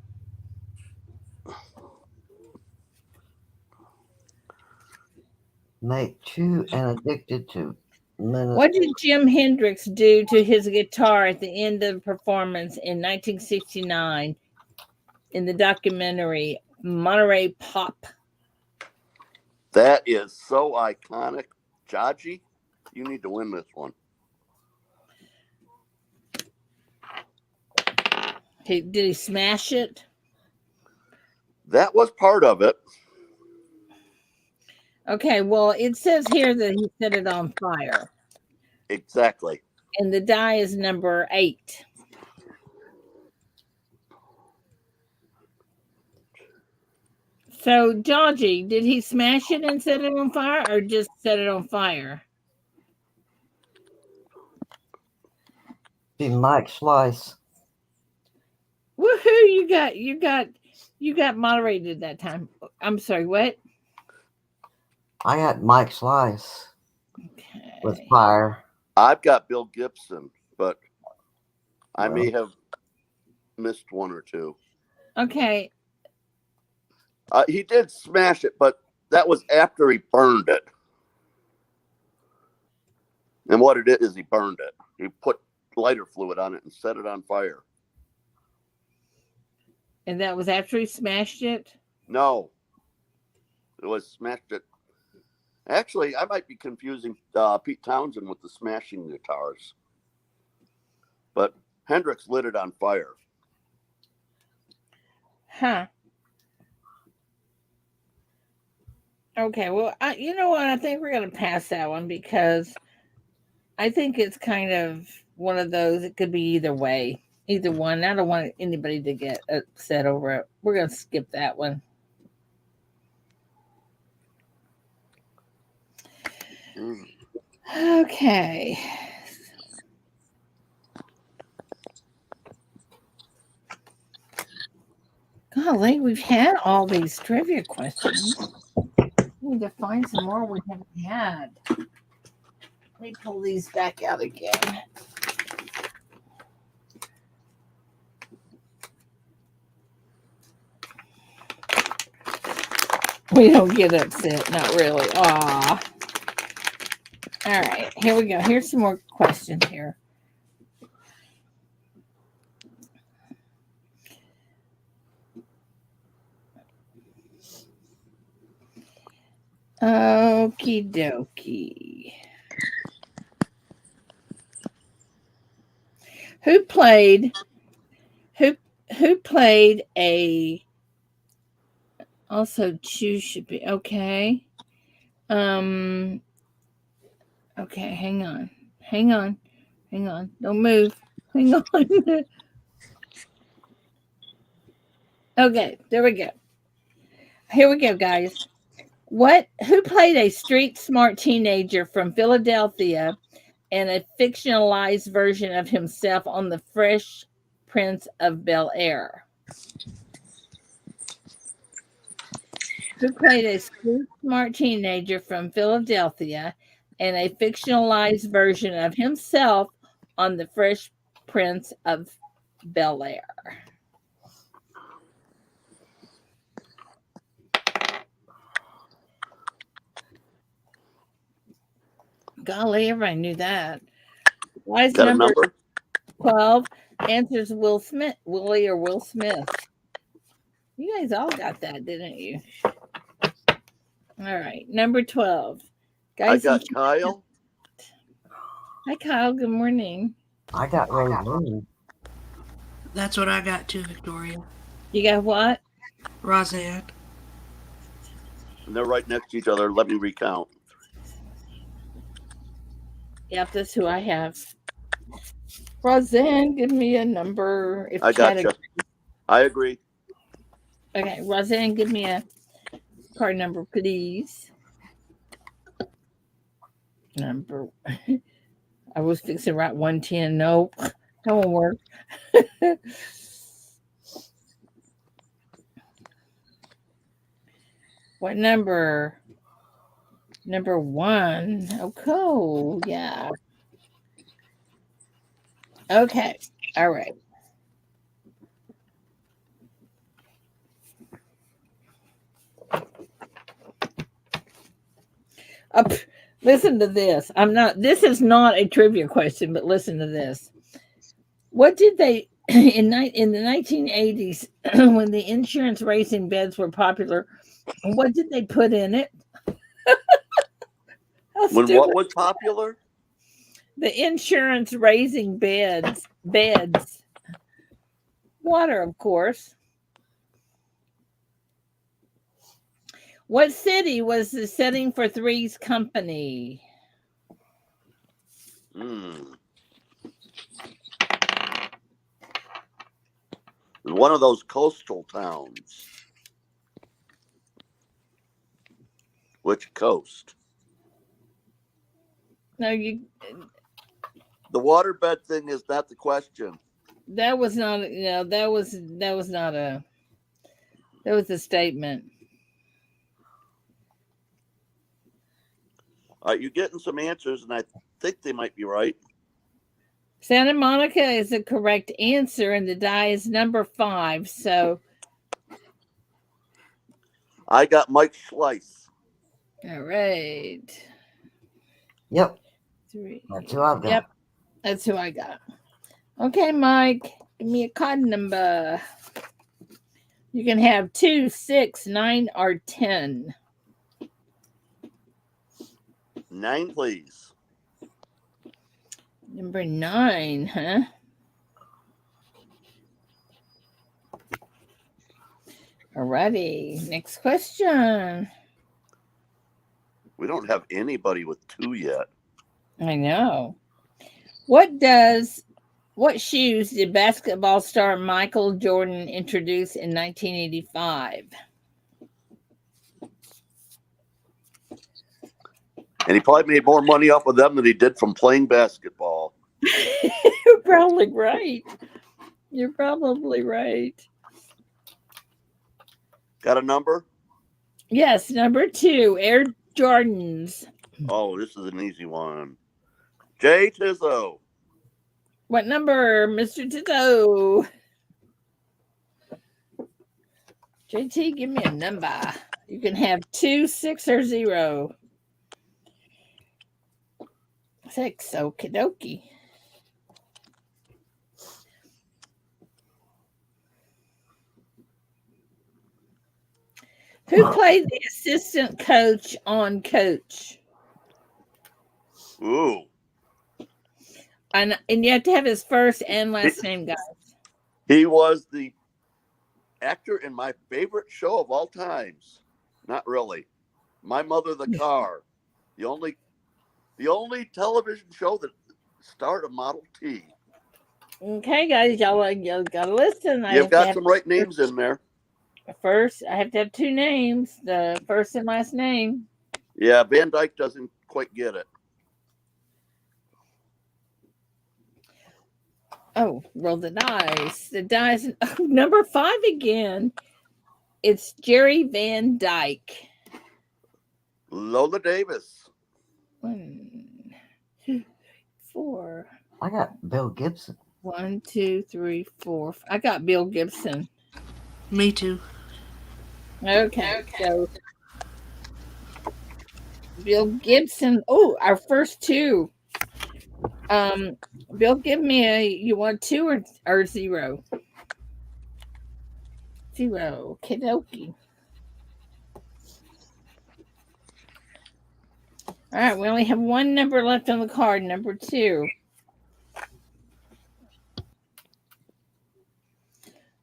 Make chew and addicted to minutes. What did Jim Hendrix do to his guitar at the end of the performance in 1969 in the documentary Monterey Pop? That is so iconic. Jaji, you need to win this one. Did he smash it? That was part of it. Okay, well, it says here that he set it on fire. Exactly. And the die is number 8. So, Georgie, did he smash it and set it on fire or just set it on fire? Be Mike Slice. Woohoo, you got moderated that time. I'm sorry, what? I got Mike Slice with fire. I've got Bill Gibson, but I may have missed one or two. Okay. He did smash it, but that was after he burned it. And what it is, he burned it. He put lighter fluid on it and set it on fire. And that was after he smashed it? No. It was smashed it. Actually, I might be confusing Pete Townsend with the Smashing Guitars. But Hendrix lit it on fire. Huh. Okay, well, you know what? I think we're going to pass that one because I think it's kind of one of those, it could be either way. Either one. I don't want anybody to get upset over it. We're going to skip that one. Okay. Golly, we've had all these trivia questions. We need to find some more we haven't had. Let me pull these back out again. We don't get upset, not really. Aw. All right, here we go. Here's some more questions here. Okie dokie. Who played a also choose should be okay. Okay, hang on. Don't move. Hang on. Okay, there we go. Here we go, guys. Who played a street smart teenager from Philadelphia and a fictionalized version of himself on the Fresh Prince of Bel-Air? Who played a street smart teenager from Philadelphia and a fictionalized version of himself on the Fresh Prince of Bel-Air? Golly, everybody knew that. Why is Got a number? 12? Answers Will Smith, Willie or Will Smith. You guys all got that, didn't you? All right, number 12. Guys, I got Kyle. Hi, Kyle. Good morning. I got Roseanne. That's what I got too, Victoria. You got what? Roseanne. And they're right next to each other. Let me recount. Yep, that's who I have. Roseanne, give me a number. If I got you. I agree. Okay, Roseanne, give me a card number, please. Number. I was fixing to write 110. Nope, that won't work. What number? Number 1. Oh, cool. Yeah. Okay. All right. Listen to this. This is not a trivia question, but listen to this. What did they in the 1980s when the insurance racing beds were popular? What did they put in it? When stupid. what was popular? The insurance raising beds. Water, of course. What city was the setting for Three's Company? One of those coastal towns. Which coast? No, the waterbed thing is not the question. That was not, that was not a, that was a statement. All right, you're getting some answers, and I think they might be right. Santa Monica is the correct answer, and the die is number 5. So I got Mike Schleiss. All right. Yep. 3. That's who I've got. Yep. That's who I got. Okay, Mike, give me a card number. You can have 2, 6, 9, or 10. 9, please. Number 9, huh? Alrighty. Next question. We don't have anybody with 2 yet. I know. What shoes did basketball star Michael Jordan introduce in 1985? And he probably made more money off of them than he did from playing basketball. You're probably right. You're probably right. Got a number? Yes, number 2, Air Jordans. Oh, this is an easy one. Jay Tizzo. What number, Mr. Tito? JT, give me a number. You can have 2, 6, or 0. 6, okie dokie. Who played the assistant coach on Coach? Ooh. And you have to have his first and last name, guys. He was the actor in my favorite show of all times. Not really. My Mother the Car. The only television show that starred a Model T. Okay, guys, y'all gotta listen. You've got some right names in there. First, I have to have 2 names, the first and last name. Yeah, Van Dyke doesn't quite get it. Oh, roll the dice. The dice. Oh, number 5 again. It's Jerry Van Dyke. Lola Davis. 1, 2, 4. I got Bill Gibson. 1, 2, 3, 4. I got Bill Gibson. Me too. Okay, so Bill Gibson. Oh, our first 2. Bill, give me you want 2 or 0? 0. Kidoki. All right, we only have 1 number left on the card, number 2.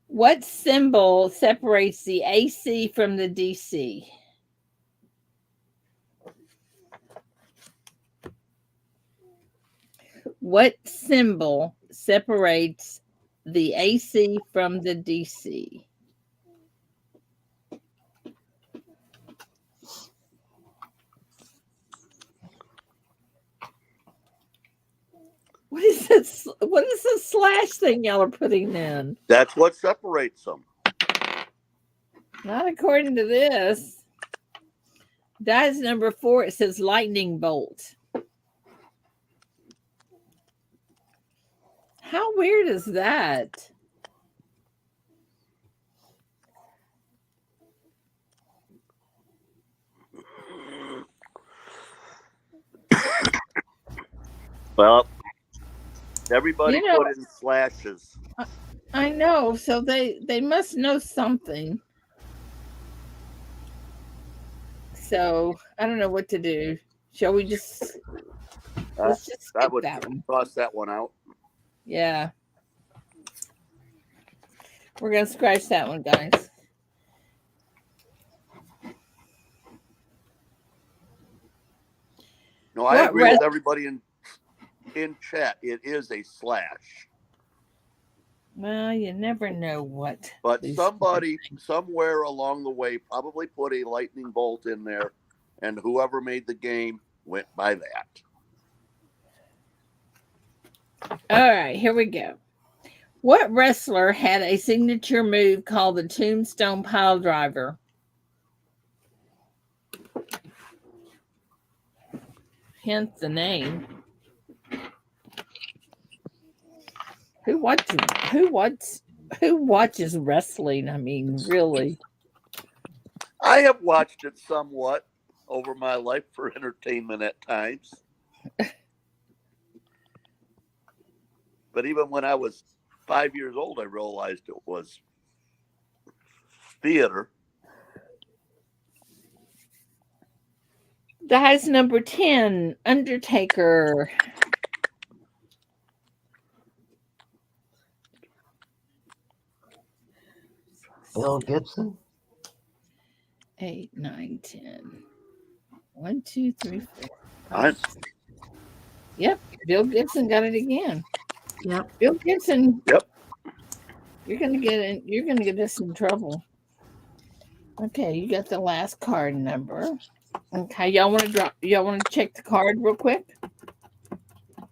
What symbol separates the AC from the DC? What symbol separates the AC from the DC? What is this? What is this slash thing y'all are putting in? That's what separates them. Not according to this. Dice number 4, it says lightning bolt. How weird is that? Well, everybody You know- put in slashes. I know, so they must know something. So I don't know what to do. Shall we just let's just skip That would that one? cross that one out. Yeah. We're gonna scratch that one, guys. No, I What agree res- with everybody in chat. It is a slash. Well, you never know what. But these somebody things- somewhere along the way probably put a lightning bolt in there, and whoever made the game went by that. All right, here we go. What wrestler had a signature move called the Tombstone Pile Driver? Hence the name. Who watches wrestling? I mean, really. I have watched it somewhat over my life for entertainment at times. But even when I was 5 years old, I realized it was theater. Dies number 10, Undertaker. Bill Gibson. 8, 9, 10. 1, 2, 3, 4, I 5. Yep, Bill Gibson got it again. Yep. Bill Gibson, Yep. you're gonna get us in trouble. Okay, you got the last card number. Okay, y'all want to check the card real quick? Let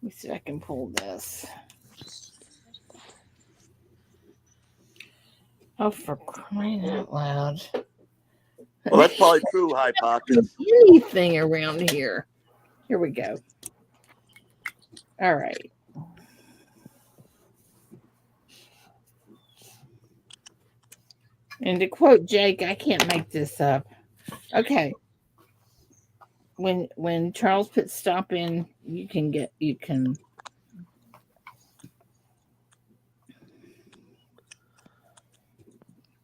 me see if I can pull this. Oh, for crying out loud. Well, that's probably true, High Pockets. Anything around here. Here we go. All right. And to quote Jake, I can't make this up. Okay. When Charles puts stop in, you can.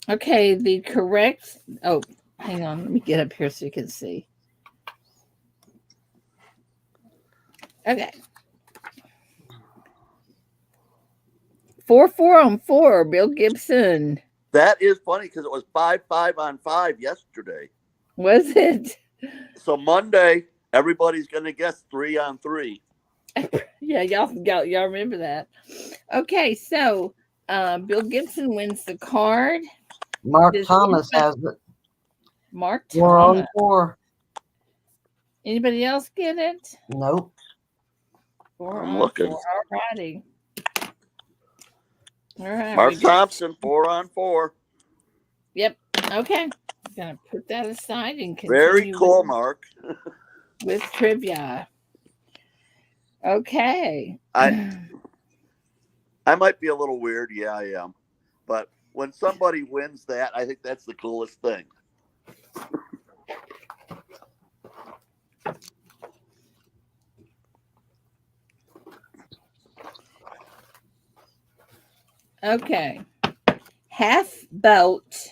Okay, the correct. Oh, hang on. Let me get up here so you can see. Okay. 4-4 on 4, Bill Gibson. That is funny because it was 5-5 on 5 yesterday. Was it? So Monday, everybody's going to guess 3 on 3. Yeah, y'all remember that. Okay, so Bill Gibson wins the card. Mark Does Thomas anybody- has it. Mark 4 on Thomas. 4. Anybody else get it? Nope. 4 I'm on looking. 4. All righty. All right. Mark we got- Thompson, 4 on 4. Yep. Okay. Gonna put that aside and Very continue cool, Mark. with trivia. Okay. I might be a little weird. Yeah, I am. But when somebody wins that, I think that's the coolest thing. Okay. Half belt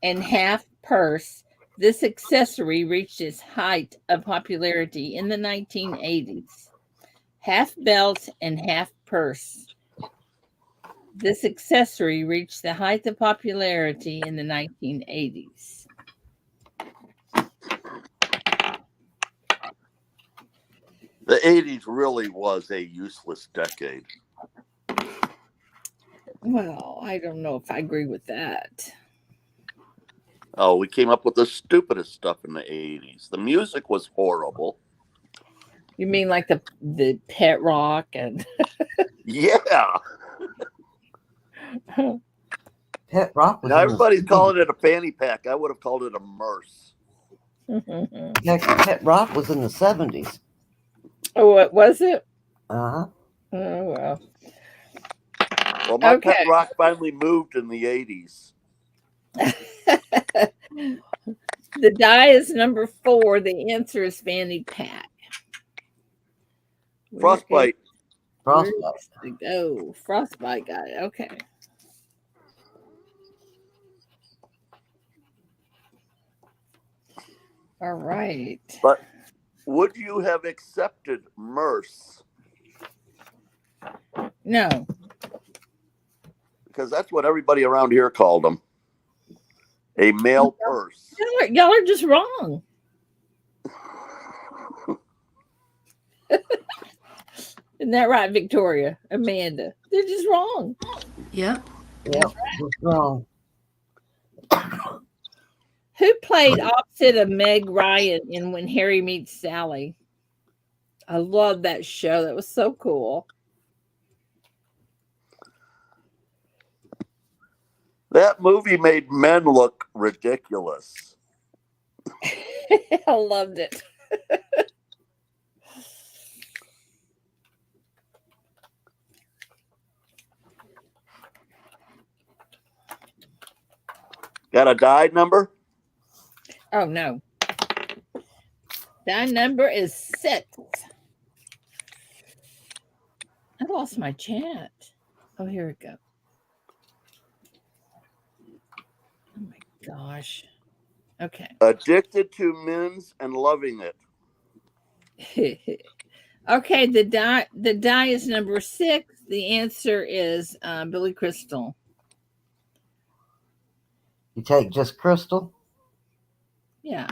and half purse. This accessory reached its height of popularity in the 1980s. Half belt and half purse. This accessory reached the height of popularity in the 1980s. The 80s really was a useless decade. Well, I don't know if I agree with that. Oh, we came up with the stupidest stuff in the 80s. The music was horrible. You mean like the pet rock and Yeah. Pet Rock was Now in the everybody's 70s. calling it a fanny pack. I would have called it a merce. Heck, Pet Rock was in the 70s. Oh, what was it? Uh-huh. Oh well. Well, my Okay. pet rock finally moved in the 80s. The die is number 4. The answer is fanny pack. Frostbite. Frostbite. Where's to go? Frostbite got it. Okay. All right. But would you have accepted merce? No. Because that's what everybody around here called them. A male purse. Y'all are just wrong. Isn't that right, Victoria? Amanda? They're just wrong. Yep. Yep. What's wrong? Who played opposite of Meg Ryan in When Harry Meets Sally? I love that show. That was so cool. That movie made men look ridiculous. I loved it. Got a die number? Oh, no. That number is 6. I lost my chat. Oh, here we go. Oh, my gosh. Okay. Addicted to men's and loving it. Okay, the die is number 6. The answer is Billy Crystal. You take just Crystal? Yeah.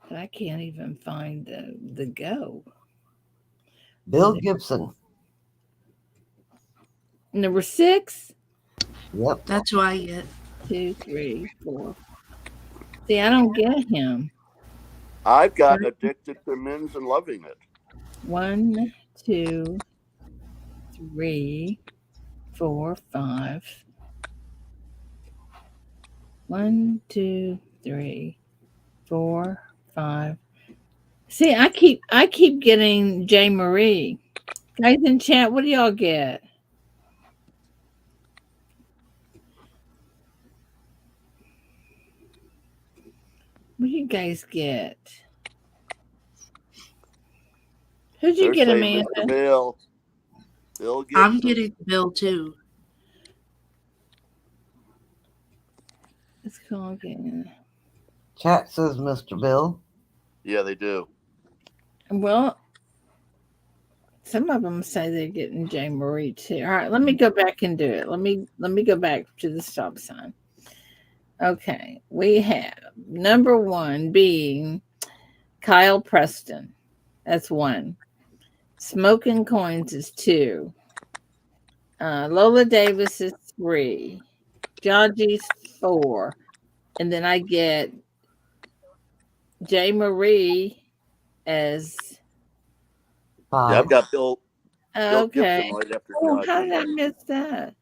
But I can't even find the go. Bill Gibson. Number 6. Yep. That's who I get. 2, 3, 4. See, I don't get him. I've got addicted to men's and loving it. 1, 2, 3, 4, 5. 1, 2, 3, 4, 5. See, I keep getting J. Marie. Guys in chat, what do y'all get? What do you guys get? Who'd you They're get, saying Amanda? Mr. Bill. Bill Gibson. I'm getting Bill too. Let's call again. Chat says Mr. Bill. Yeah, they do. Well, some of them say they're getting J. Marie too. All right, let me go back and do it. Let me go back to the stop sign. Okay, we have number 1 being Kyle Preston. That's 1. Smoking Coins is 2. Lola Davis is 3. Georgie's 4. And then I get J. Marie as 5. Yeah, I've got Bill okay. Gibson right after Oh, George. how did I miss that?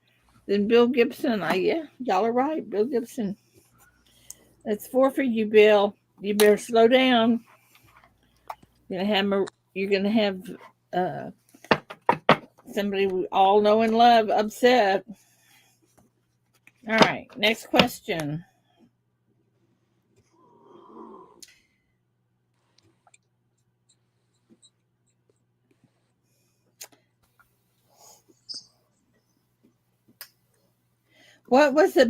Then Bill Gibson. Yeah, y'all are right. Bill Gibson. That's 4 for you, Bill. You better slow down. You're gonna have somebody we all know and love upset. All right, next question. What was the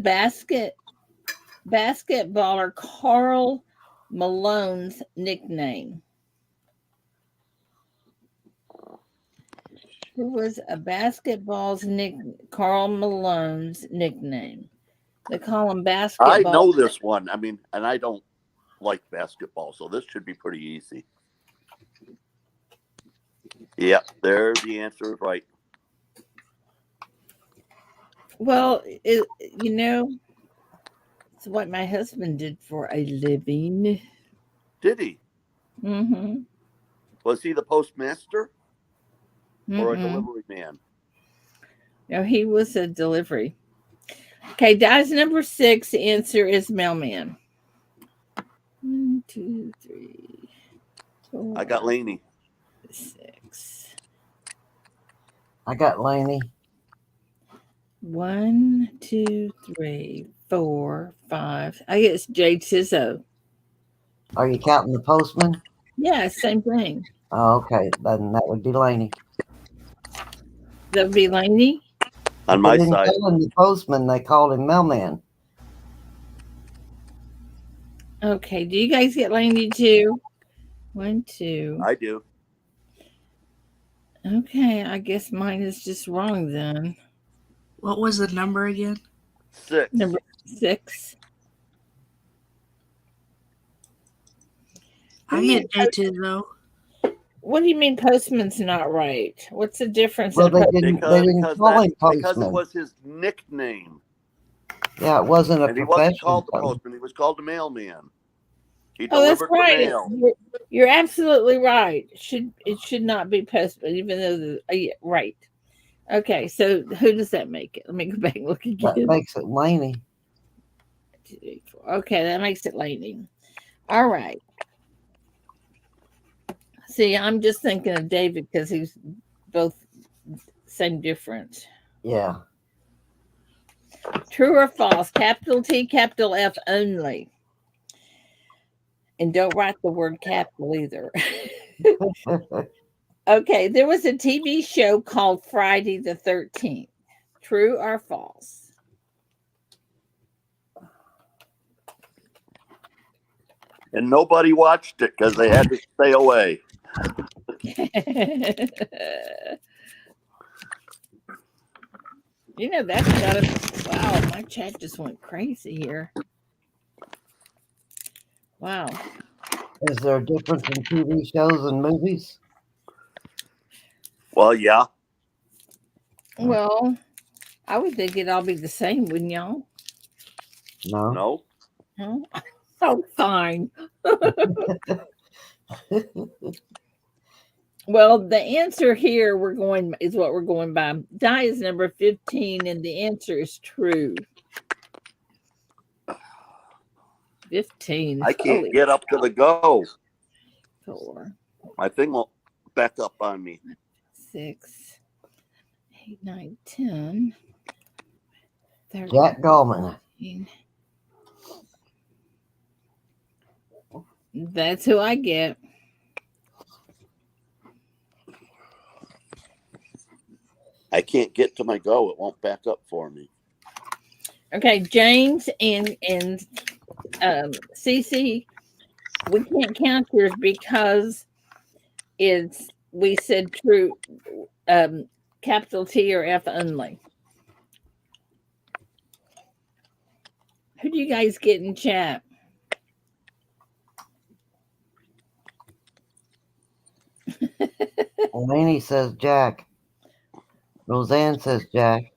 basketballer Carl Malone's nickname? Who was Carl Malone's nickname? They call him I basketball. know this one. I mean, and I don't like basketball, so this should be pretty easy. Yep, there the answer is right. Well, it's what my husband did for a living. Did he? Mm-hmm. Was he the postmaster or a Mm-mm. delivery man? No, he was a delivery. Okay, dice number 6. The answer is mailman. 1, 2, 3, 4. I got Laney. 6. I got Laney. 1, 2, 3, 4, 5. I guess Jade Sizzo. Are you counting the postman? Yeah, same thing. Oh, okay. Then that would be Laney. That would be Laney. On They my didn't side. call him the postman. They called him mailman. Okay, do you guys get Laney too? 1, 2. I do. Okay, I guess mine is just wrong then. What was the number again? 6. Number 6. I get J too though. What do you mean postman's not right? What's the difference? Well, in they didn't call him Because it postman. was his nickname. Yeah, it wasn't a And he wasn't professional called the postman. He was called the mailman. He Oh, that's delivered the right. mail. You're absolutely right. It should not be postman, even though yeah, right. Okay, so who does that make it? Let me go back and look That again. makes it Laney. 2, 3, 4. Okay, that makes it Laney. All right. See, I'm just thinking of David because he's both same difference. Yeah. True or false? Capital T, capital F only. And don't write the word capital either. Okay, there was a TV show called Friday the 13th. True or false? And nobody watched it because they had to stay away. You know, that's gotta. Wow, my chat just went crazy here. Wow. Is there a difference in TV shows and movies? Well, yeah. Well, I would think it'd all be the same, wouldn't y'all? No. No. Huh? Oh, fine. Well, the answer here is what we're going by. Die is number 15, and the answer is true. 15. I can't Holy get up to the go. 4, My thing won't back up on me. 6, 8, 9, 10, 13, Jack Gallman. 14. That's who I get. I can't get to my go. It won't back up for me. Okay, James and Cece, we can't count yours because we said true, capital T or F only. Who do you guys get in chat? Laney says Jack. Roseanne says Jack.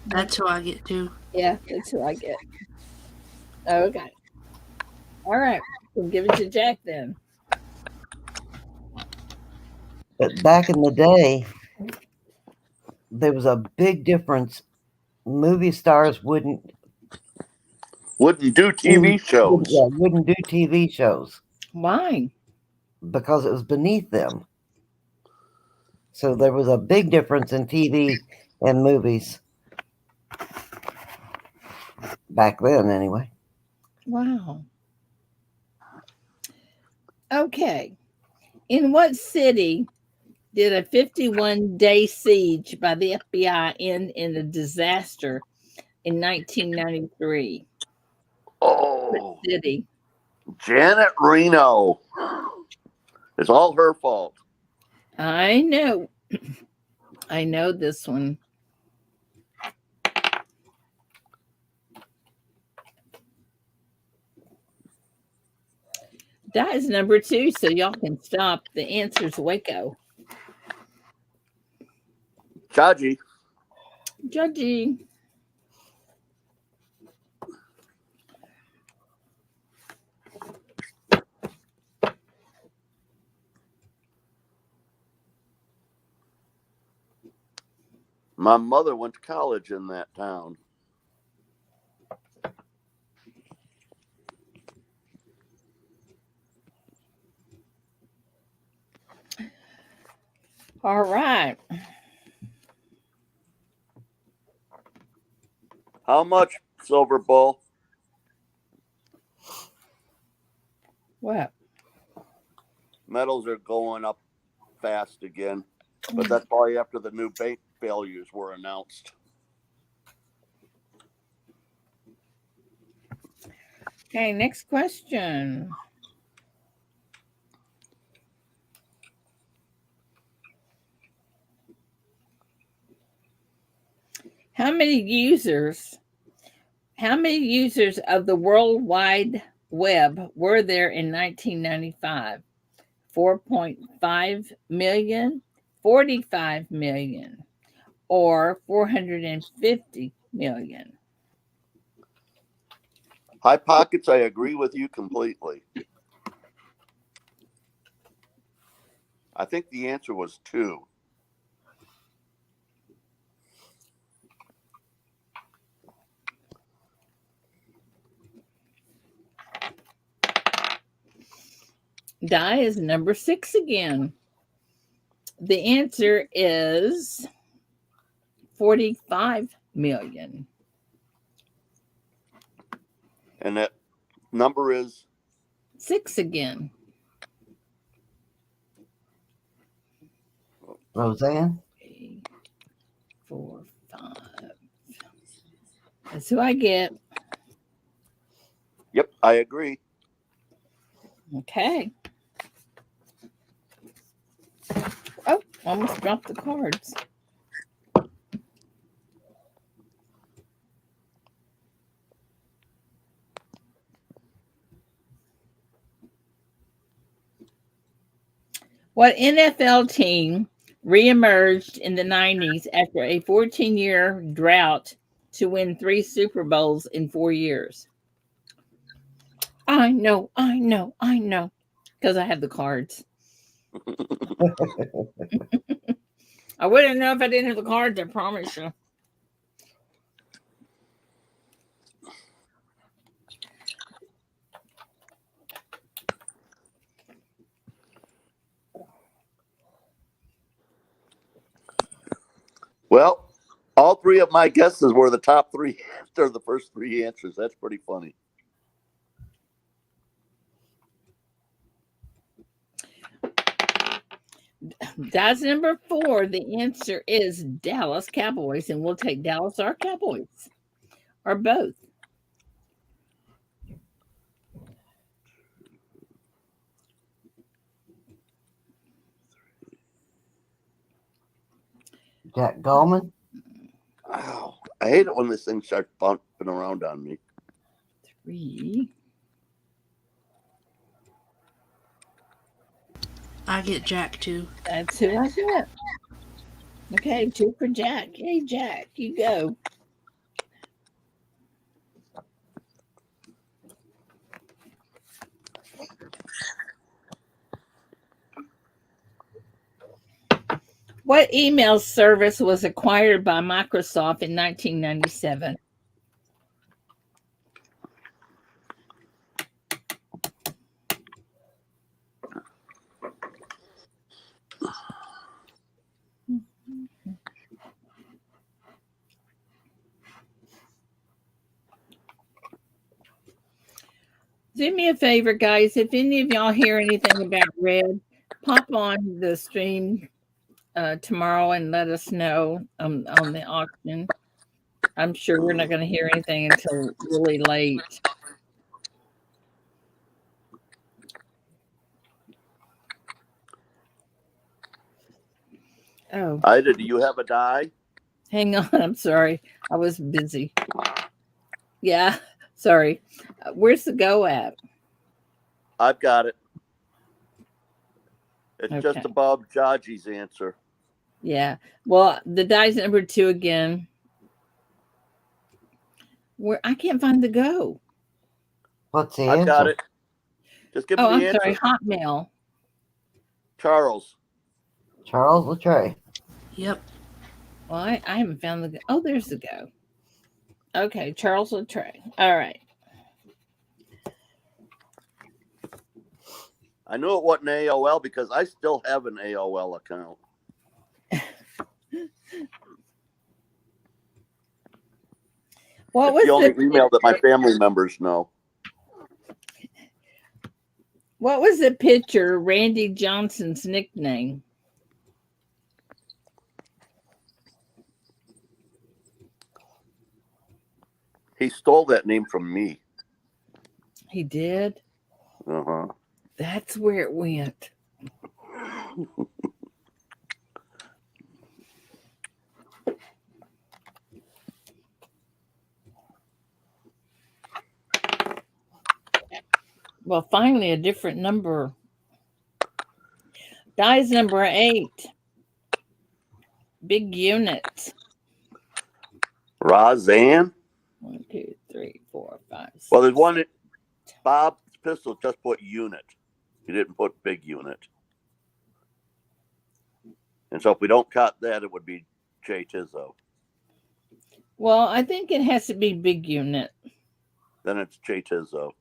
That's who I get too. Yeah, that's who I get. Okay. All right. We'll give it to Jack then. But back in the day, there was a big difference. Movie stars wouldn't do TV shows. wouldn't do TV shows Why? because it was beneath them. So there was a big difference in TV and movies back then, anyway. Wow. Okay. In what city did a 51-day siege by the FBI end in a disaster in 1993? Oh, City. Janet Reno. It's all her fault. I know. I know this one. That is number 2, so y'all can stop. The answer's Waco. Chaji. Judgy. My mother went to college in that town. All right. How much, Silver Bull? What? Metals are going up fast again, but that's probably after the new bank failures were announced. Okay, next question. How many users of the World Wide Web were there in 1995? 4.5 million, 45 million, or 450 million? High Pockets, I agree with you completely. I think the answer was 2. Die is number 6 again. The answer is 45 million. And that number is 6 again. Roseanne? 3, 4, 5. That's who I get. Yep, I agree. Okay. Oh, almost dropped the cards. What NFL team reemerged in the 90s after a 14-year drought to win 3 Super Bowls in 4 years? I know. Because I have the cards. I wouldn't know if I didn't have the cards, I promise you. Well, all three of my guesses were the top three. They're the first three answers. That's pretty funny. That's number 4. The answer is Dallas Cowboys, and we'll take Dallas or Cowboys or both. Jack Gallman. Ow. I hate it when this thing starts bumping around on me. 3. I get Jack too. That's who I get. Okay, 2 for Jack. Hey, Jack, you go. What email service was acquired by Microsoft in 1997? Do me a favor, guys. If any of y'all hear anything about red, pop on the stream tomorrow and let us know on the auction. I'm sure we're not going to hear anything until really late. Oh, Ida, do you have a die? hang on. I'm sorry. I was busy. Yeah, sorry. Where's the go at? I've got it. It's Okay. just above Jaji's answer. Yeah. Well, the die's number 2 again. Where I can't find the go. What's the I've answer? got it. Just give me Oh, the I'm answer. sorry. Hotmail. Charles. Charles Latre. Yep. Well, I haven't found the go. Oh, there's the go. Okay, Charles Latre. All right. I knew it wasn't AOL because I still have an AOL account. What It's was the only email that my family members know. What was the pitcher Randy Johnson's nickname? He stole that name from me. He did. Uh-huh. That's where it went. Well, finally, a different number. Dies number 8. Big unit. Roseanne? 1, 2, 3, 4, 5, 6. Well, there's one. Bob's Pistol just put unit. He didn't put big unit. And so if we don't cut that, it would be Jay Tizzo. Well, I think it has to be big unit. Then it's Jay Tizzo.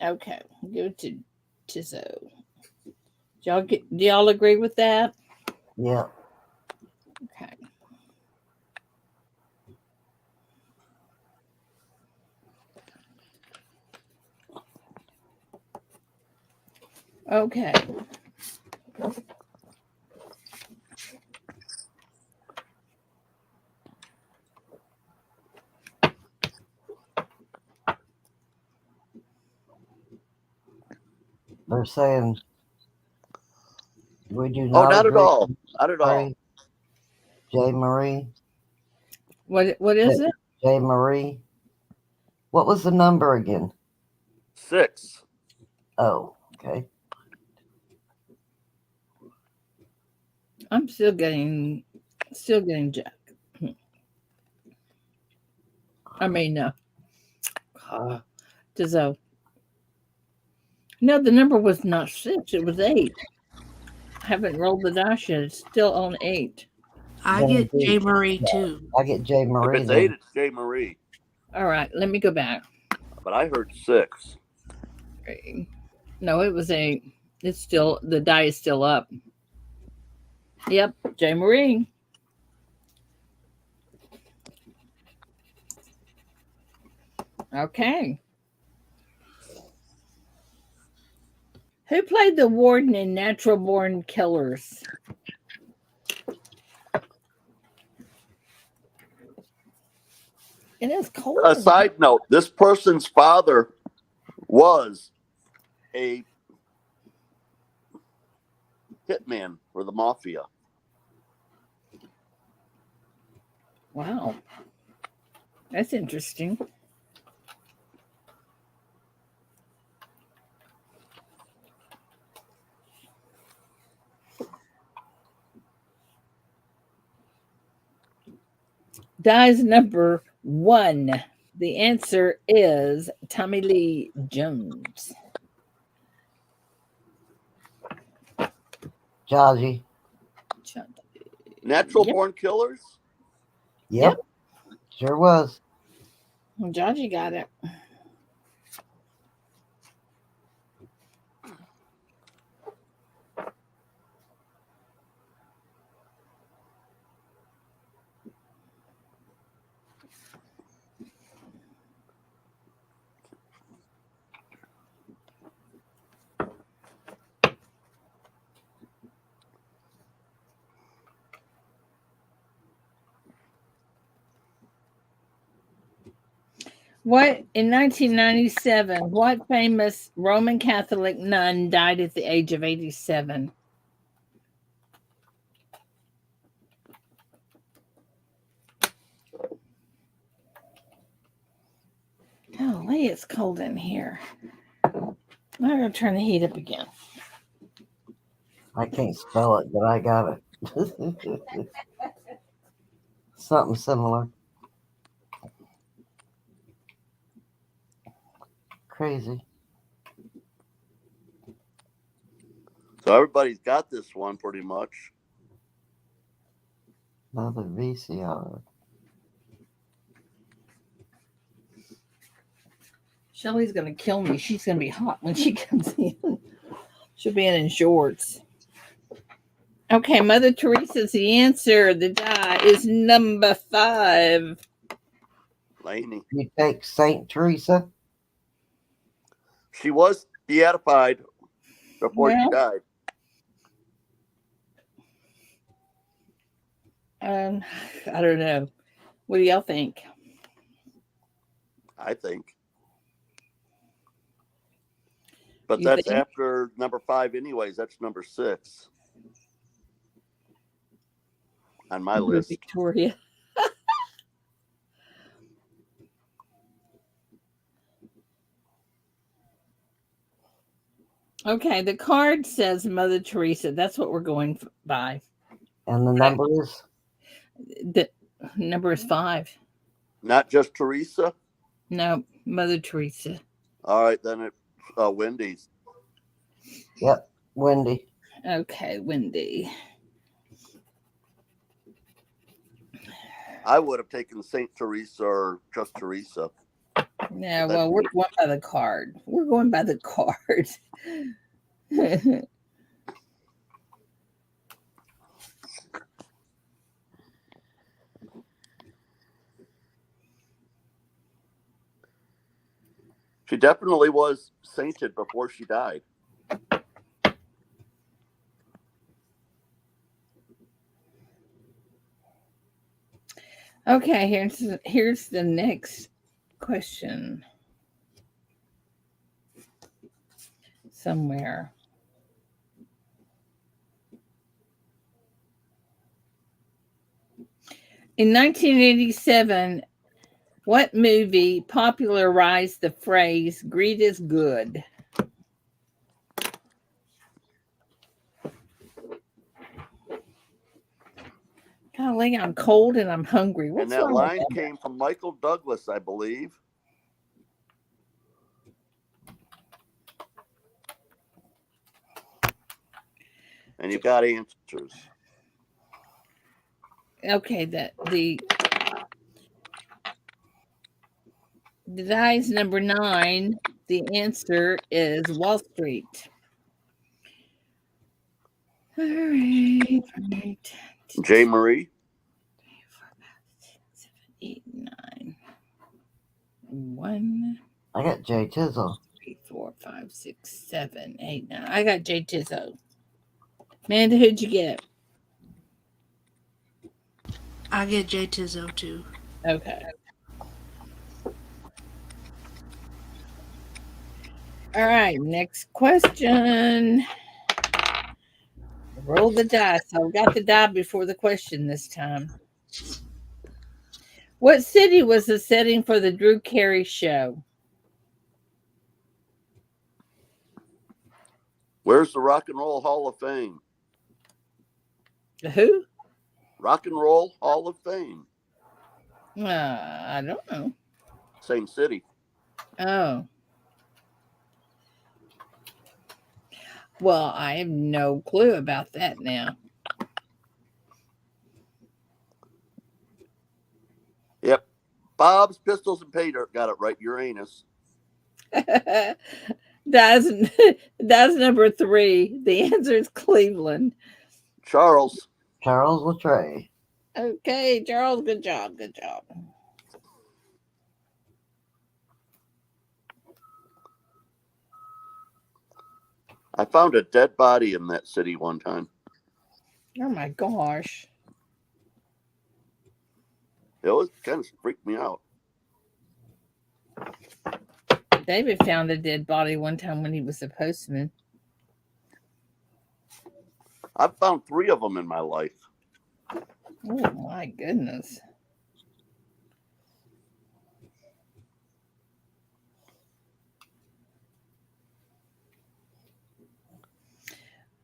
Okay, give it to Tizzo. Do y'all agree with that? Yeah. Okay. Okay. They're saying, would you Oh, not not at agree? all. Not at all. J. Marie? What is it? J. Marie? What was the number again? 6. Oh, okay. I'm still getting Jack. I mean, Dizzo. No, the number was not 6. It was 8. I haven't rolled the dice yet. It's still on 8. I Then get do- J. Marie yeah, too. I get J. If Marie it's then. 8, it's J. Marie. All right, let me go back. But I heard 6. No, it was 8. It's still, the die is still up. Yep, J. Marie. Okay. Who played the warden in Natural Born Killers? It is cold. A side note, this person's father was a hitman for the mafia. Wow. That's interesting. Dies number 1. The answer is Tommy Lee Jones. Jaji. Natural Yep. Born Killers? Yep. Sure was. Jaji got it. What in 1997? What famous Roman Catholic nun died at the age of 87? Golly, it's cold in here. I'm gonna turn the heat up again. I can't spell it, but I got it. Something similar. Crazy. So everybody's got this one pretty much. Another VCR. Shelly's gonna kill me. She's gonna be hot when she comes in. She'll be in shorts. Okay, Mother Teresa's the answer. The die is number 5. Laney. You take Saint Teresa? She was beatified before she died. I don't know. What do y'all think? I think. But You that's think? after number 5 anyways. That's number 6 on my list. Victoria. Okay, the card says Mother Teresa. That's what we're going by. And the number is? The number is 5. Not just Teresa? No, Mother Teresa. All right, then it's Wendy's. Yep, Wendy. Okay, Wendy. I would have taken Saint Teresa or just Teresa. Yeah, well, we're going by the card. We're going by the card. She definitely was sainted before she died. Okay, here's the next question. somewhere. In 1987, what movie popularized the phrase "greed is good"? Golly, I'm cold and I'm hungry. And What's that wrong with line that? came from Michael Douglas, I believe. And you've got answers. Okay, the dice number 9. The answer is Wall Street. All right, right. J. Marie. 7, 8, 9. 1, I got Jay Tizzle. 3, 4, 5, 6, 7, 8, 9. I got Jay Tizzo. Amanda, who'd you get? I get J Tizzo too. Okay. All right, next question. Roll the dice. So I got the die before the question this time. What city was the setting for the Drew Carey show? Where's the Rock and Roll Hall of Fame? The who? Rock and Roll Hall of Fame. I don't know. Same city. Oh. Well, I have no clue about that now. Yep. Bob's Pistols and Pay Dirt got it right. Uranus. that's that's number 3. The answer is Cleveland. Charles. Charles Latray. Okay, Charles, good job. Good job. I found a dead body in that city one time. Oh my gosh. It was kind of freaked me out. David found a dead body one time when he was a postman. I've found 3 of them in my life. Oh my goodness.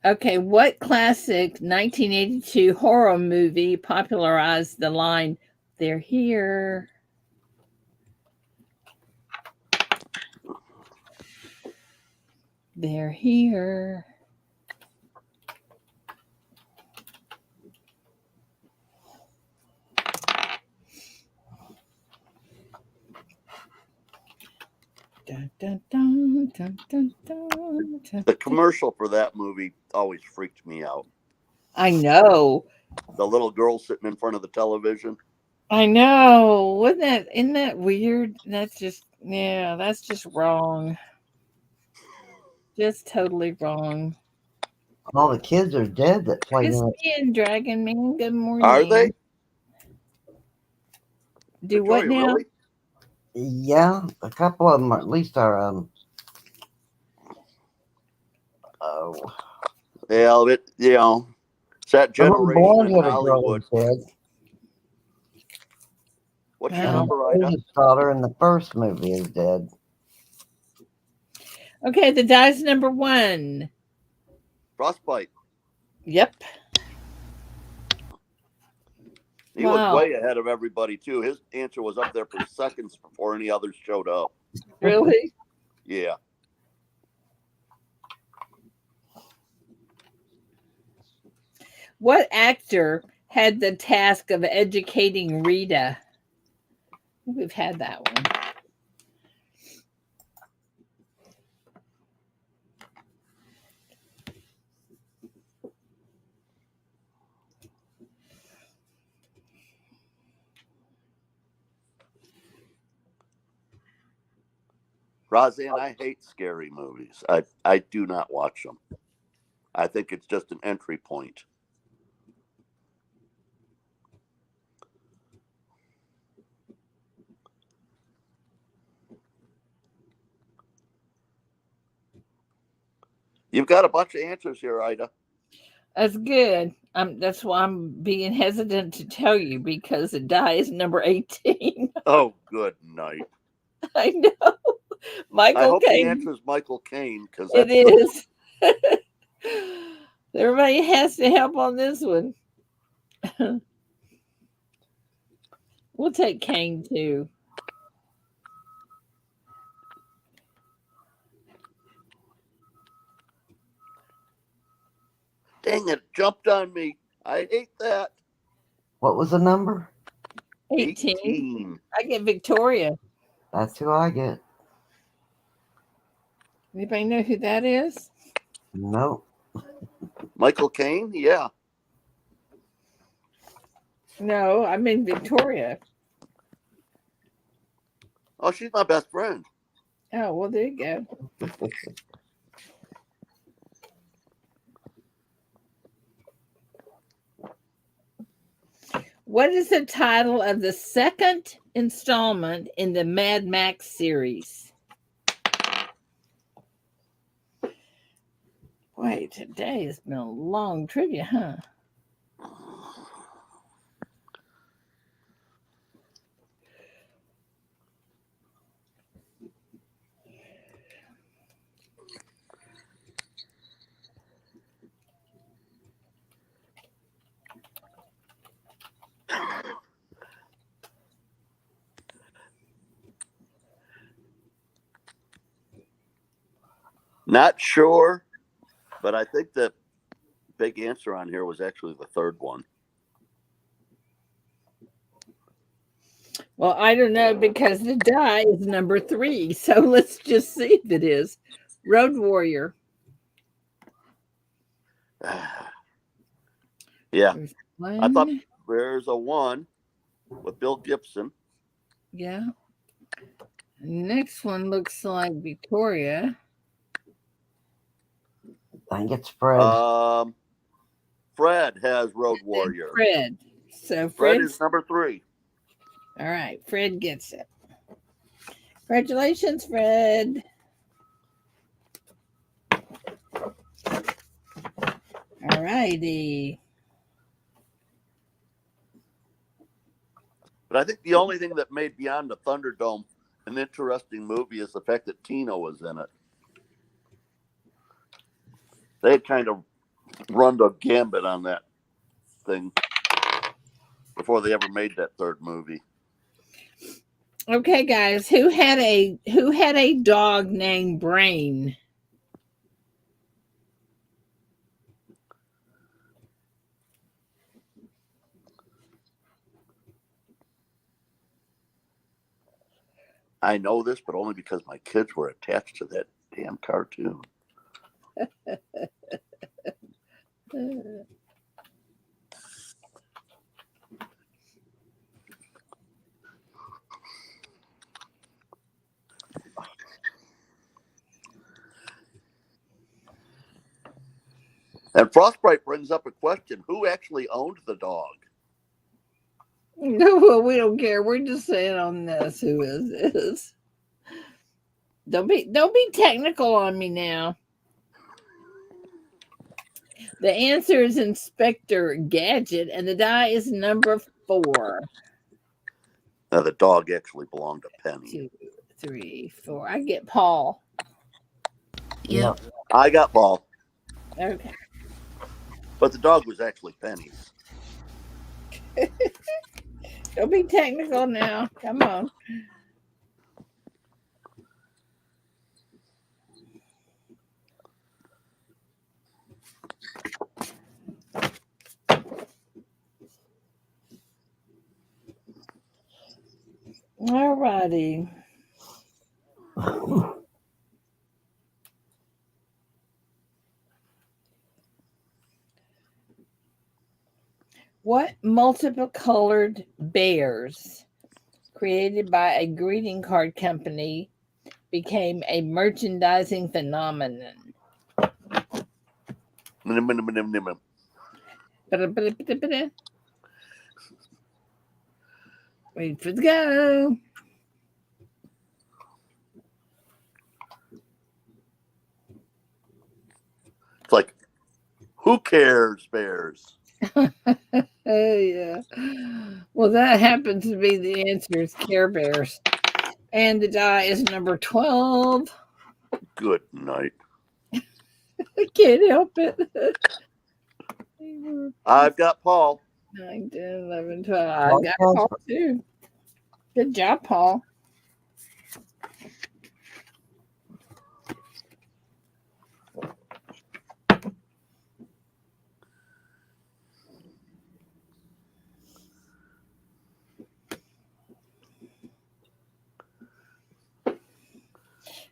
Okay, what classic 1982 horror movie popularized the line, "They're here"? They're here. Dun, dun, dun, dun, dun, dun, dun, The commercial for that movie always freaked me out. I know. The little girl sitting in front of the television. I know. Isn't that weird? That's just wrong. Just totally wrong. All the kids are dead that played in it. Crispy and Dragon Man, good morning. Are they? Do what Victoria, now? really? Yeah, a couple of them at least are. Oh, Yeah, it's that the little generation in blonde-headed girl Hollywood. is dead. What's your Wow. And number, the Ida? oldest daughter in the first movie is dead. Okay, the die's number 1. Frostbite. Yep. He was Wow. way ahead of everybody, too. His answer was up there for seconds before any others showed up. Really? Yeah. What actor had the task of educating Rita? We've had that one. Roseanne, I hate scary movies. I do not watch them. I think it's just an entry point. You've got a bunch of answers here, Ida. That's good. That's why I'm being hesitant to tell you because the die is number 18. Oh, good night. I know. I Michael hope the Caine. answer is Michael Caine because It that's good. is. Everybody has to help on this one. We'll take Caine too. Dang it, jumped on me. I hate that. What was the number? 18. I get Victoria. That's who I get. Anybody know who that is? Nope. Michael Caine? Yeah. No, I mean Victoria. Oh, she's my best friend. Oh, well, there you go. What is the title of the second installment in the Mad Max series? Boy, today has been a long trivia, huh? Not sure, but I think the big answer on here was actually the third one. Well, I don't know because the die is number 3. So let's just see if it is. Road Warrior. Yeah. There's I thought one. there's a 1 with Bill Gibson. Yeah. Next one looks like Victoria. I think it's Fred. Fred has Road Warrior. Fred. So Fred Fred's is number 3. all right. Fred gets it. Congratulations, Fred. All righty. But I think the only thing that made Beyond the Thunderdome an interesting movie is the fact that Tina was in it. They had kind of run the gambit on that thing before they ever made that third movie. Okay, guys, who had a dog named Brain? I know this, but only because my kids were attached to that damn cartoon. And Frostbite brings up a question: who actually owned the dog? No, well, we don't care. We're just saying on this who is this. Don't be technical on me now. The answer is Inspector Gadget, and the die is number 4. Now, the dog actually belonged to Penny. 2, 3, 4. I get Paul. Yep. I got Paul. Okay. But the dog was actually Penny's. Don't be technical now. Come on. All righty. What multiple colored bears created by a greeting card company became a merchandising phenomenon? Wait for the go. Who cares, Bears? Yeah. Well, that happens to be the answer is Care Bears. And the die is number 12. Good night. I can't help it. I've got Paul. 9, 10, 11, 12. I got Paul too. Good job, Paul.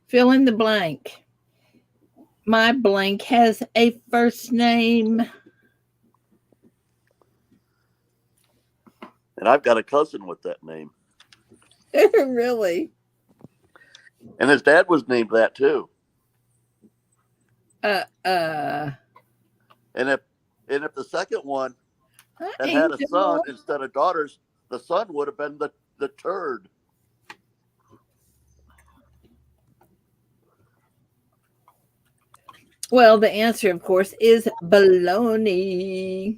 Fill in the blank. My blank has a first name. And I've got a cousin with that name. Really? And his dad was named that too. Uh, And if the second one had a son instead of daughters, the son would have been the turd. Well, the answer, of course, is baloney.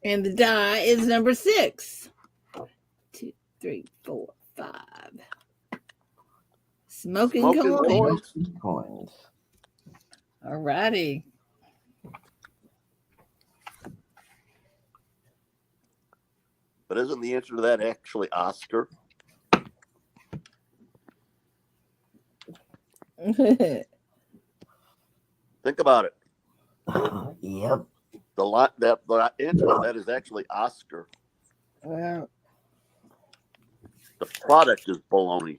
And the die is number 6. 2, 3, 4, 5. Smoking coins. All righty. But isn't the answer to that actually Oscar? Think about it. Yep. The answer to that is actually Oscar. Well, the product is baloney.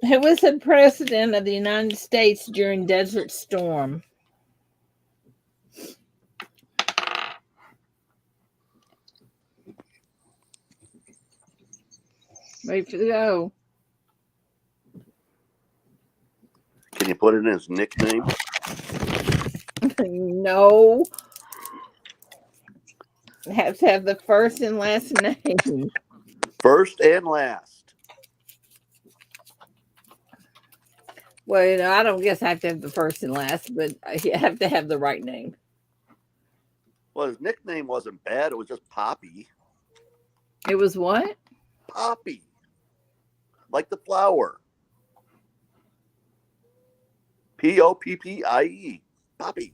Who was the president of the United States during Desert Storm? Wait for the go. Can you put it in his nickname? No. Have to have the first and last name. First and last. Well, I don't guess I have to have the first and last, but you have to have the right name. Well, his nickname wasn't bad. It was just Poppy. It was what? Poppy. Like the flower. Poppie. Poppy.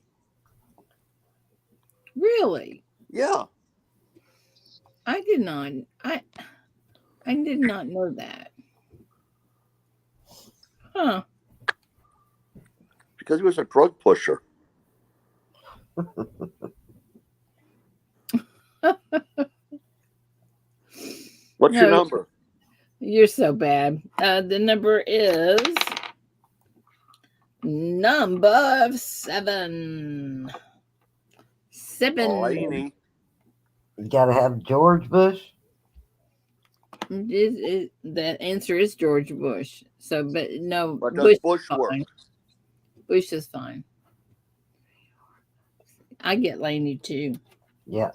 Really? Yeah. I did not. I did not know that. Huh. Because he was a drug pusher. What's your number? You're so bad. The number is number 7. 7. Laney. You gotta have George Bush. That answer is George Bush. So, but no, But does Bush work? Bush is fine. I get Laney too. Yeah.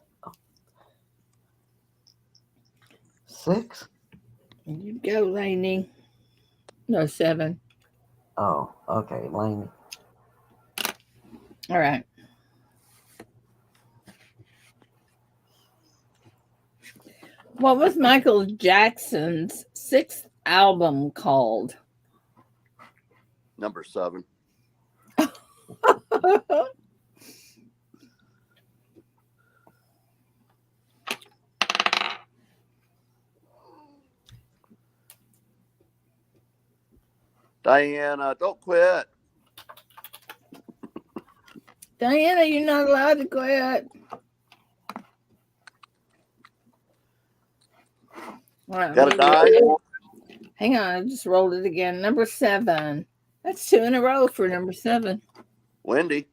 6. You go, Laney. No, 7. Oh, okay, Laney. All right. What was Michael Jackson's 6th album called? Number 7. Diana, don't quit. Diana, you're not allowed to quit. Right, Got a die? hang on, I just rolled it again. Number 7. That's 2 in a row for number 7. Wendy.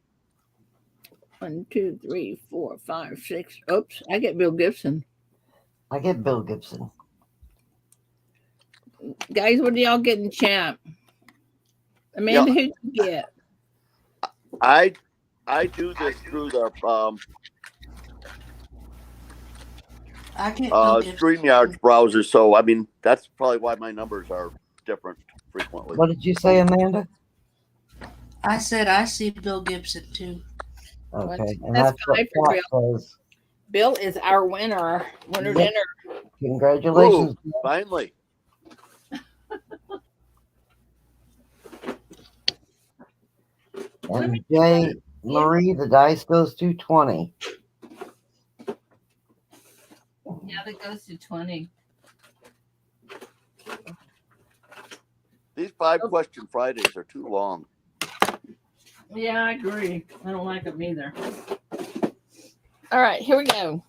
1, 2, 3, 4, 5, 6. Oops, I get Bill Gibson. I get Bill Gibson. Guys, what do y'all get in chat? Amanda, who'd you get? I do this through the I get StreamYard's browser, so I mean that's probably why my numbers are different frequently. What did you say, Amanda? I said I see Bill Gibson too. Okay, and That's that's what 5 for Pat Bill. says. Bill is our winner. Winner Yep. dinner. Congratulations. Ooh, finally. Let me And Jay Marie, the dice goes to 20. Yeah, that goes to 20. These 5-question Fridays are too long. Yeah, I agree. I don't like them either. All right, here we go.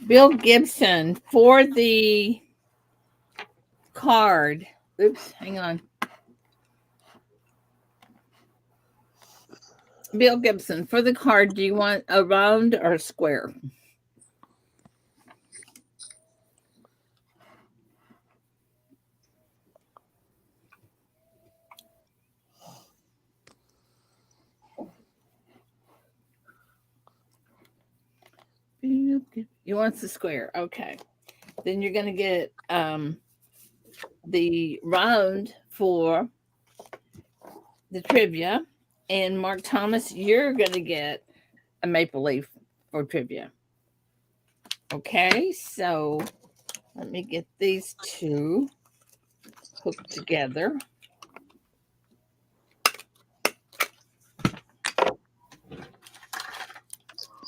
Bill Gibson for the card. Oops, hang on. Bill Gibson, for the card, do you want a round or a square? You want the square. Okay. Then you're going to get the round for the trivia. And Mark Thomas, you're going to get a maple leaf for trivia. Okay, so let me get these two hooked together.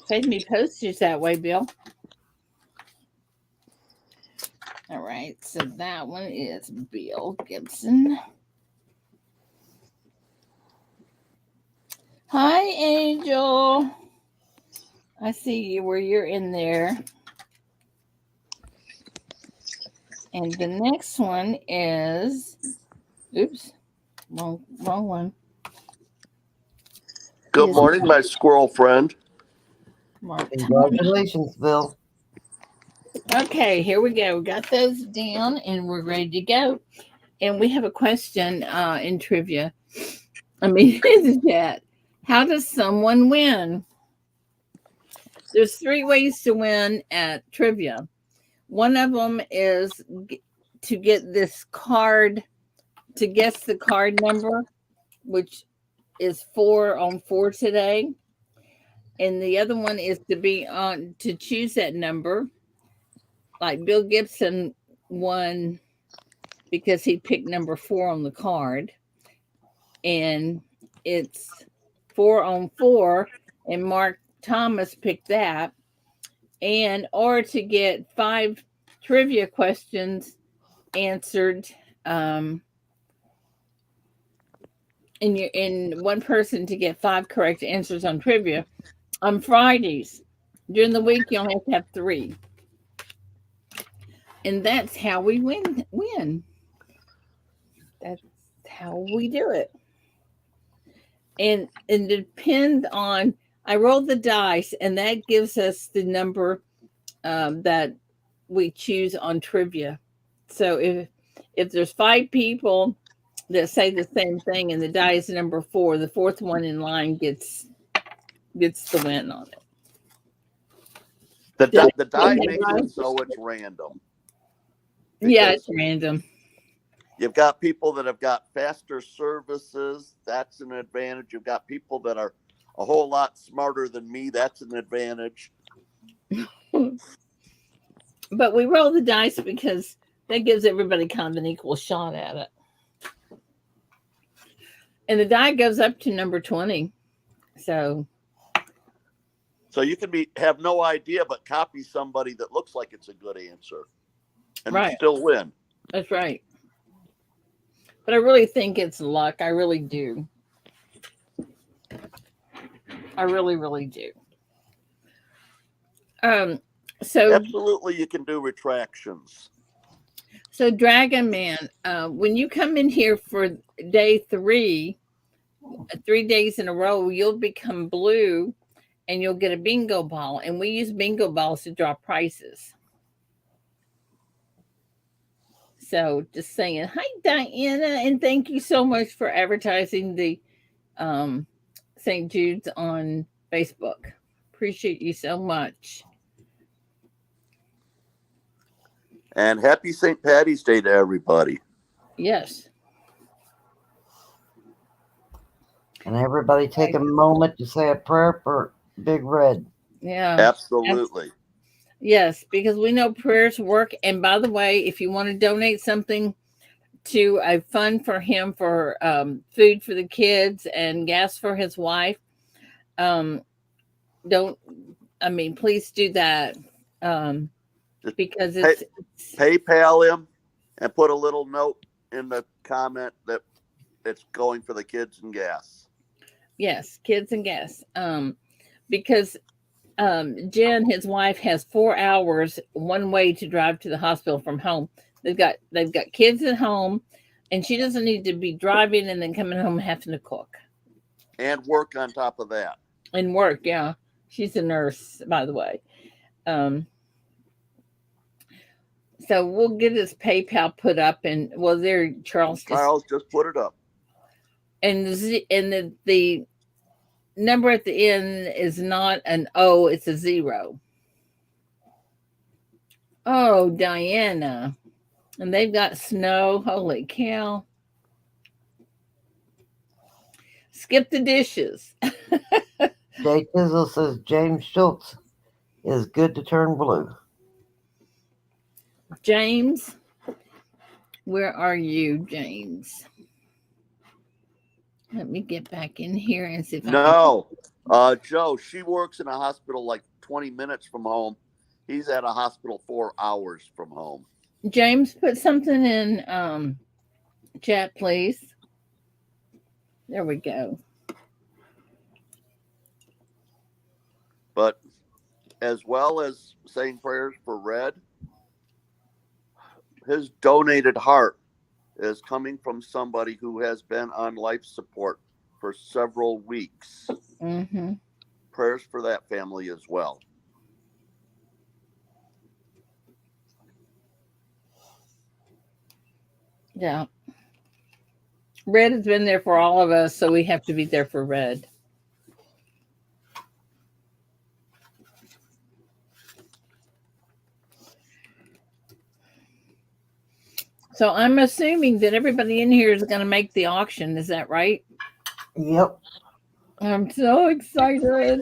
Save me postage that way, Bill. All right, so that one is Bill Gibson. Hi, Angel. I see you where you're in there. And the next one is, oops, wrong one. Good Is morning, my squirrel friend. Mark Thomas. Congratulations, Bill. Okay, here we go. We got those down and we're ready to go. And we have a question in trivia. I mean, in the chat. How does someone win? There's 3 ways to win at trivia. One of them is to get this card, to guess the card number, which is 4 on 4 today. And the other one is to be on to choose that number. Like Bill Gibson won because he picked number 4 on the card. And it's 4 on 4. And Mark Thomas picked that. And or to get 5 trivia questions answered in one person to get 5 correct answers on trivia on Fridays. During the week you only have to have 3. And that's how we win. That's how we do it. And it depends on, I roll the dice and that gives us the number that we choose on trivia. So if there's 5 people that say the same thing and the die is number 4, the 4th one in line gets the win on it. The die makes it so it's random. Yeah, it's random. You've got people that have got faster services. That's an advantage. You've got people that are a whole lot smarter than me. That's an advantage. But we roll the dice because that gives everybody kind of an equal shot at it. And the die goes up to number 20. So you can have no idea but copy somebody that looks like it's a good answer and still win. That's right. But I really think it's luck. I really do. I really, really do. So absolutely, you can do retractions. So Dragon Man, when you come in here for day 3, 3 days in a row, you'll become blue and you'll get a bingo ball. And we use bingo balls to draw prizes. So just saying, hi, Diana, and thank you so much for advertising the St. Jude's on Facebook. Appreciate you so much. And happy St. Patty's Day to everybody. Yes. And everybody take a moment to say a prayer for Big Red. Yeah. Absolutely. Yes, because we know prayers work. And by the way, if you want to donate something to a fund for him for food for the kids and gas for his wife, please do that. Because it's PayPal him and put a little note in the comment that it's going for the kids and gas. Yes, kids and gas. Because Jen, his wife, has 4 hours one way to drive to the hospital from home. They've got kids at home, and she doesn't need to be driving and then coming home having to cook and work on top of that. And work, yeah. She's a nurse, by the way. So we'll get his PayPal put up, and well, there Charles just put it up. And the number at the end is not an O, it's a 0. Oh, Diana. And they've got snow. Holy cow. Skip the dishes. Jay Tizzle says James Schultz is good to turn blue. James, where are you, James? Let me get back in here and see if Joe, she works in a hospital like 20 minutes from home. He's at a hospital 4 hours from home. James, put something in chat, please. There we go. But as well as saying prayers for Red, his donated heart is coming from somebody who has been on life support for several weeks. Mm-hmm. Prayers for that family as well. Yeah. Red has been there for all of us, so we have to be there for Red. So I'm assuming that everybody in here is going to make the auction. Is that right? Yep. I'm so excited.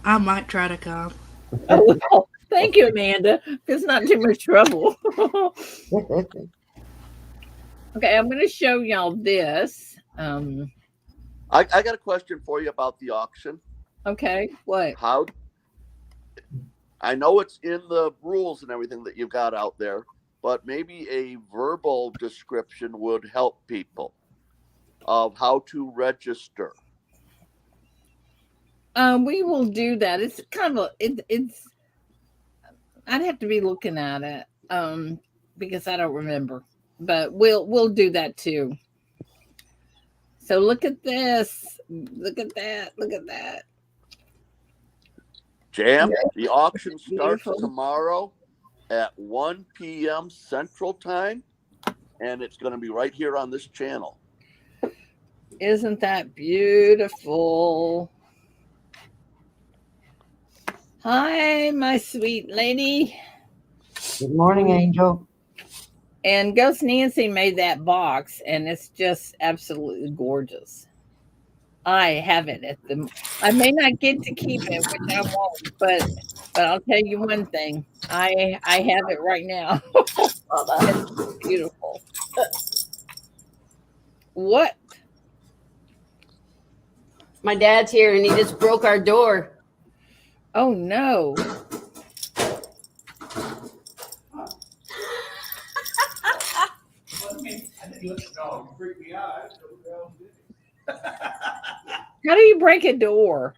I might try to come. Oh, well, thank you, Amanda. It's not too much trouble. Okay, I'm going to show y'all this. I got a question for you about the auction. Okay, what? How? I know it's in the rules and everything that you've got out there, but maybe a verbal description would help people of how to register. We will do that. It's kind of it's. I'd have to be looking at it because I don't remember, but we'll do that too. So look at this. Look at that. Look at that. Jam, the auction starts Beautiful. tomorrow at 1 p.m. Central Time, and it's going to be right here on this channel. Isn't that beautiful? Hi, my sweet lady. Good morning, Angel. And Ghost Nancy made that box, and it's just absolutely gorgeous. I have it at the. I may not get to keep it, which I won't, but I'll tell you one thing. I have it right now. It's beautiful. What? My dad's here and he just broke our door. Oh no. How do you break a door?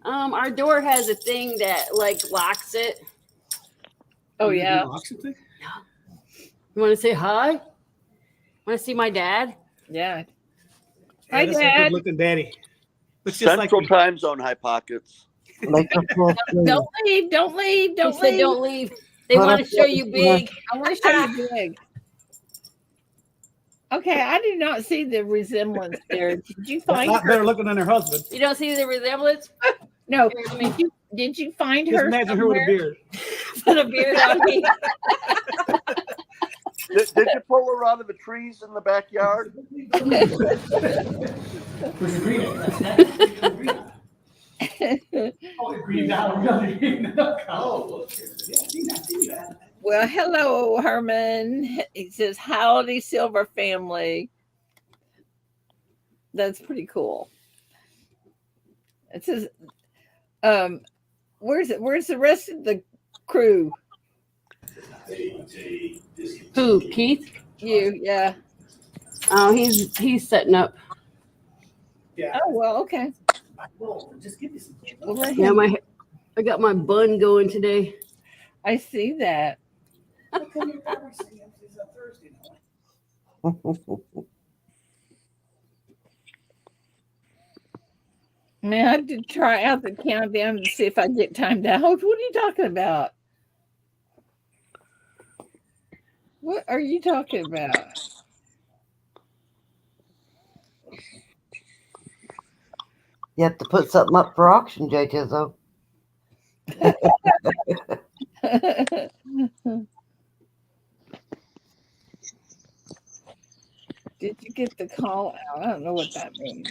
Our door has a thing that like locks it. Oh yeah. You want to say hi? Want to see my dad? Yeah. Hi, Hi, Dad. Good looking daddy. Looks just like Central me. Time Zone, High Pockets. Make a full screen. Don't leave. Don't leave. He Don't said, leave. "Don't leave." They Put want up to show the- you big. I want to show you big. Okay, I do not see the resemblance there. Did you That's find not her? better looking than her husband. You don't see the resemblance? No. Here, let me Did you find Just her? imagine her with a somewhere? beard. put a beard on me. Did you pull her out of the trees in the backyard? Well, hello, Herman. He says, "Howdy, Silver family." That's pretty cool. It says, "Where's the rest of the crew?" Who? Keith? You, yeah. Oh, he's setting up. Oh well, okay. We'll let Yeah, him. I got my bun going today. I see that. Man, I did try out the countdown to see if I get timed out. What are you talking about? What are you talking about? You have to put something up for auction, Jay Tizzo. Did you get the call out? I don't know what that means.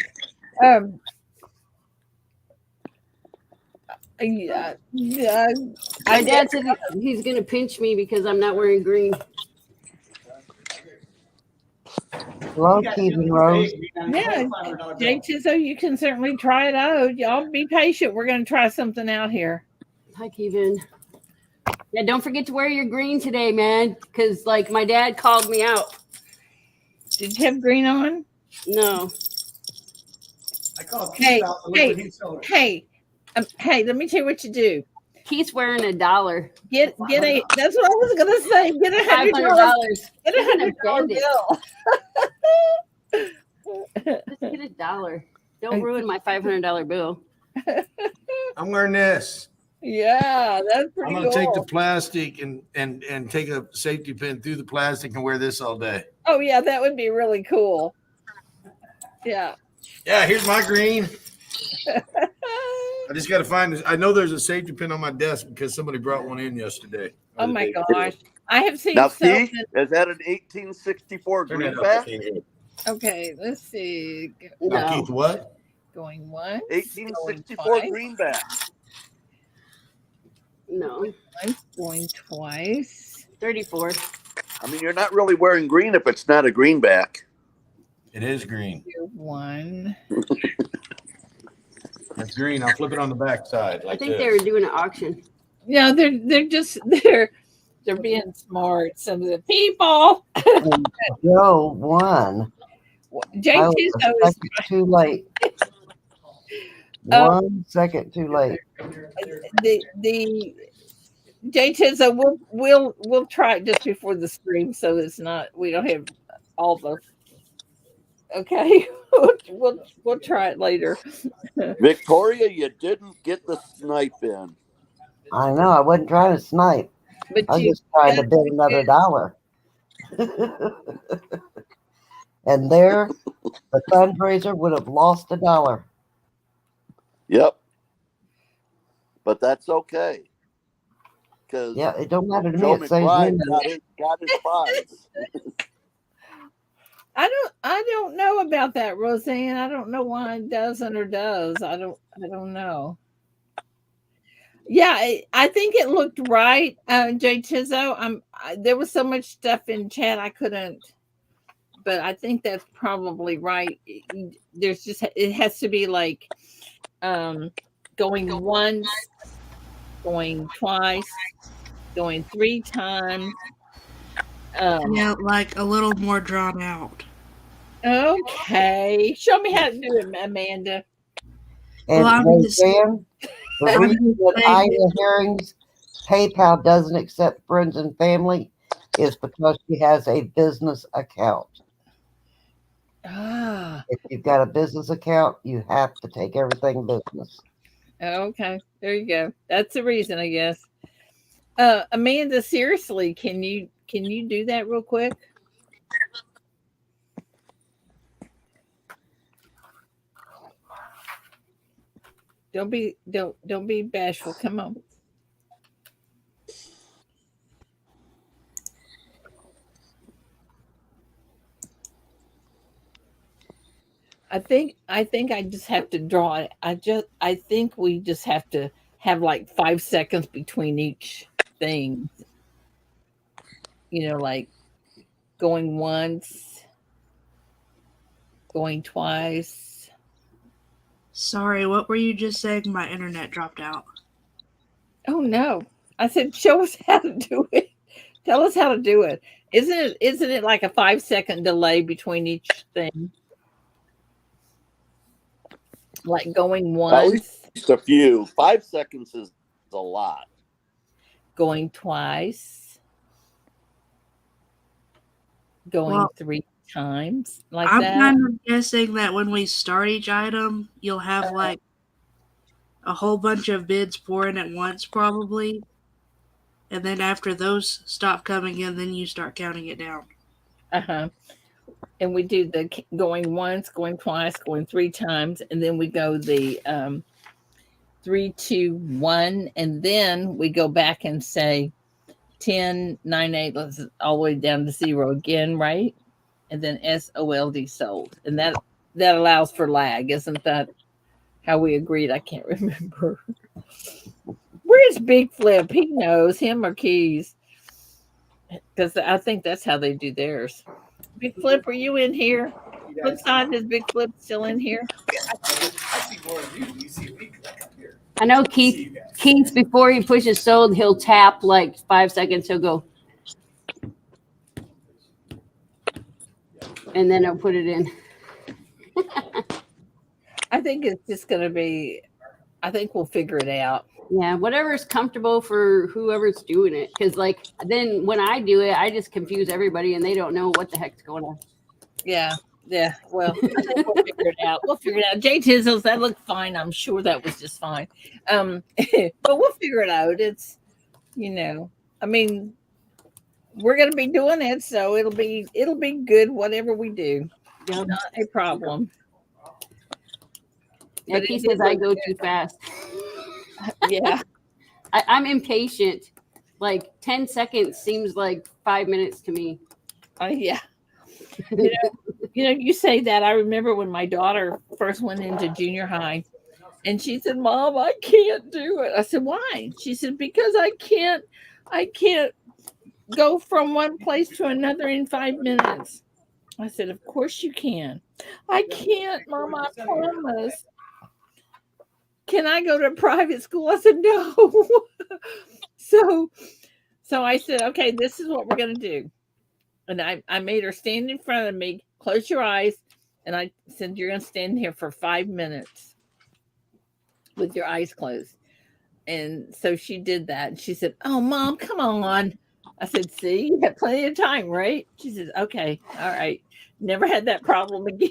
Yeah, My dad said he's gonna pinch me because I'm not wearing green. Hello, Keith and Rose. yeah, Jay Tizzo, you can certainly try it out. Y'all be patient. We're going to try something out here. Hi, Kevin. Yeah, don't forget to wear your green today, man. Because like my dad called me out. Did you have green on? No. I called Hey, Keith out and looked what he sold. hey, let me tell you what you do. Keith's wearing $1. Get a. That's what I was gonna say. Get a $100. $500. Get a $100 bill. Just get $1. Don't ruin my $500 bill. I'm wearing this. Yeah, that's pretty I'm cool. gonna take the plastic and take a safety pin through the plastic and wear this all day. Oh yeah, that would be really cool. Yeah. Yeah, here's my green. I just got to find this. I know there's a safety pin on my desk because somebody brought one in yesterday. Oh my gosh. I have seen Now, so Keith, many. is that an 1864 Turn that up. greenback? Okay, let's see. Now, Keith, what? Going once. 1864 going twice, greenback. No. going twice. 34. I mean, you're not really wearing green if it's not a greenback. It is green. Here, one. It's green. I'll flip it on the back side. I think they were doing an auction. Yeah, they're just they're being smart. Some of the people. And Joe won. Jay I was Tizzo a is second too late. 1 second too late. the Jay Tizzo. We'll try it just before the stream, so it's not we don't have all the. Okay, we'll try it later. Victoria, you didn't get the snipe in. I know. I wasn't trying to snipe. But I was you just trying to bid another $1. And there, the fundraiser would have lost $1. Yep. But that's okay. Because Yeah, it don't matter to me. Joe It saves McBride me. got his prize. I don't know about that, Roseanne. I don't know why it doesn't or does. I don't know. Yeah, I think it looked right, Jay Tizzo. There was so much stuff in chat I couldn't, but I think that's probably right. There's just it has to be like going once, going twice, going 3 times. Yeah, like a little more drawn out. Okay, show me how to do it, Amanda. And Well, I'm Roseanne, the I'm reason that saying- Ida Herring's PayPal doesn't accept friends and family is because she has a business account. Ah, If you've got a business account, you have to take everything business. okay. There you go. That's the reason, I guess. Amanda, seriously, can you do that real quick? Don't be bashful. Come on. I think I just have to draw it. I think we just have to have like 5 seconds between each thing. Like going once, going twice. Sorry, what were you just saying? My internet dropped out. Oh no. I said show us how to do it. Tell us how to do it. Isn't it like a 5 second delay between each thing? Like going At once, least a few. 5 seconds is a lot. going twice, going Well, 3 times, like I'm that. kind of guessing that when we start each item, you'll have like a whole bunch of bids pour in at once, probably. And then after those stop coming in, then you start counting it down. Uh-huh. And we do the going once, going twice, going 3 times, and then we go the 3, 2, 1, and then we go back and say 10, 9, 8, let's all the way down to 0 again, right? And then SOLD sold. And that allows for lag. Isn't that how we agreed? I can't remember. Where's Big Flip? He knows, him or Keys. Because I think that's how they do theirs. Big Flip, are you in here? What side is Big Flip still in here? I see more of you. You see me click up here. I know See Keith. you guys. Keith, before he pushes sold, he'll tap like 5 seconds. He'll go, and then he'll put it in. I think it's just going to be, I think we'll figure it out. Yeah, whatever's comfortable for whoever's doing it. Because like then when I do it, I just confuse everybody and they don't know what the heck's going on. Yeah. Yeah. Well, I think we'll figure it out. We'll figure it out. Jay Tizzles, that looked fine. I'm sure that was just fine. But we'll figure it out. It's, I mean, we're going to be doing it. So it'll be good, whatever we do. Yeah. Not a problem. Yeah, But Keith it says did I look go good. too fast. Yeah. I'm impatient. Like 10 seconds seems like 5 minutes to me. Yeah. You say that. I remember when my daughter first went into junior high and she said, Mom, I can't do it. I said, why? She said, because I can't go from one place to another in 5 minutes. I said, of course you can. I can't, Mom, I promise. Can I go to a private school? I said, no. So I said, okay, this is what we're going to do. And I made her stand in front of me, close your eyes. And I said, you're going to stand here for 5 minutes with your eyes closed. And so she did that. And she said, oh, Mom, come on. I said, see, you have plenty of time, right? She said, okay, all right. Never had that problem again.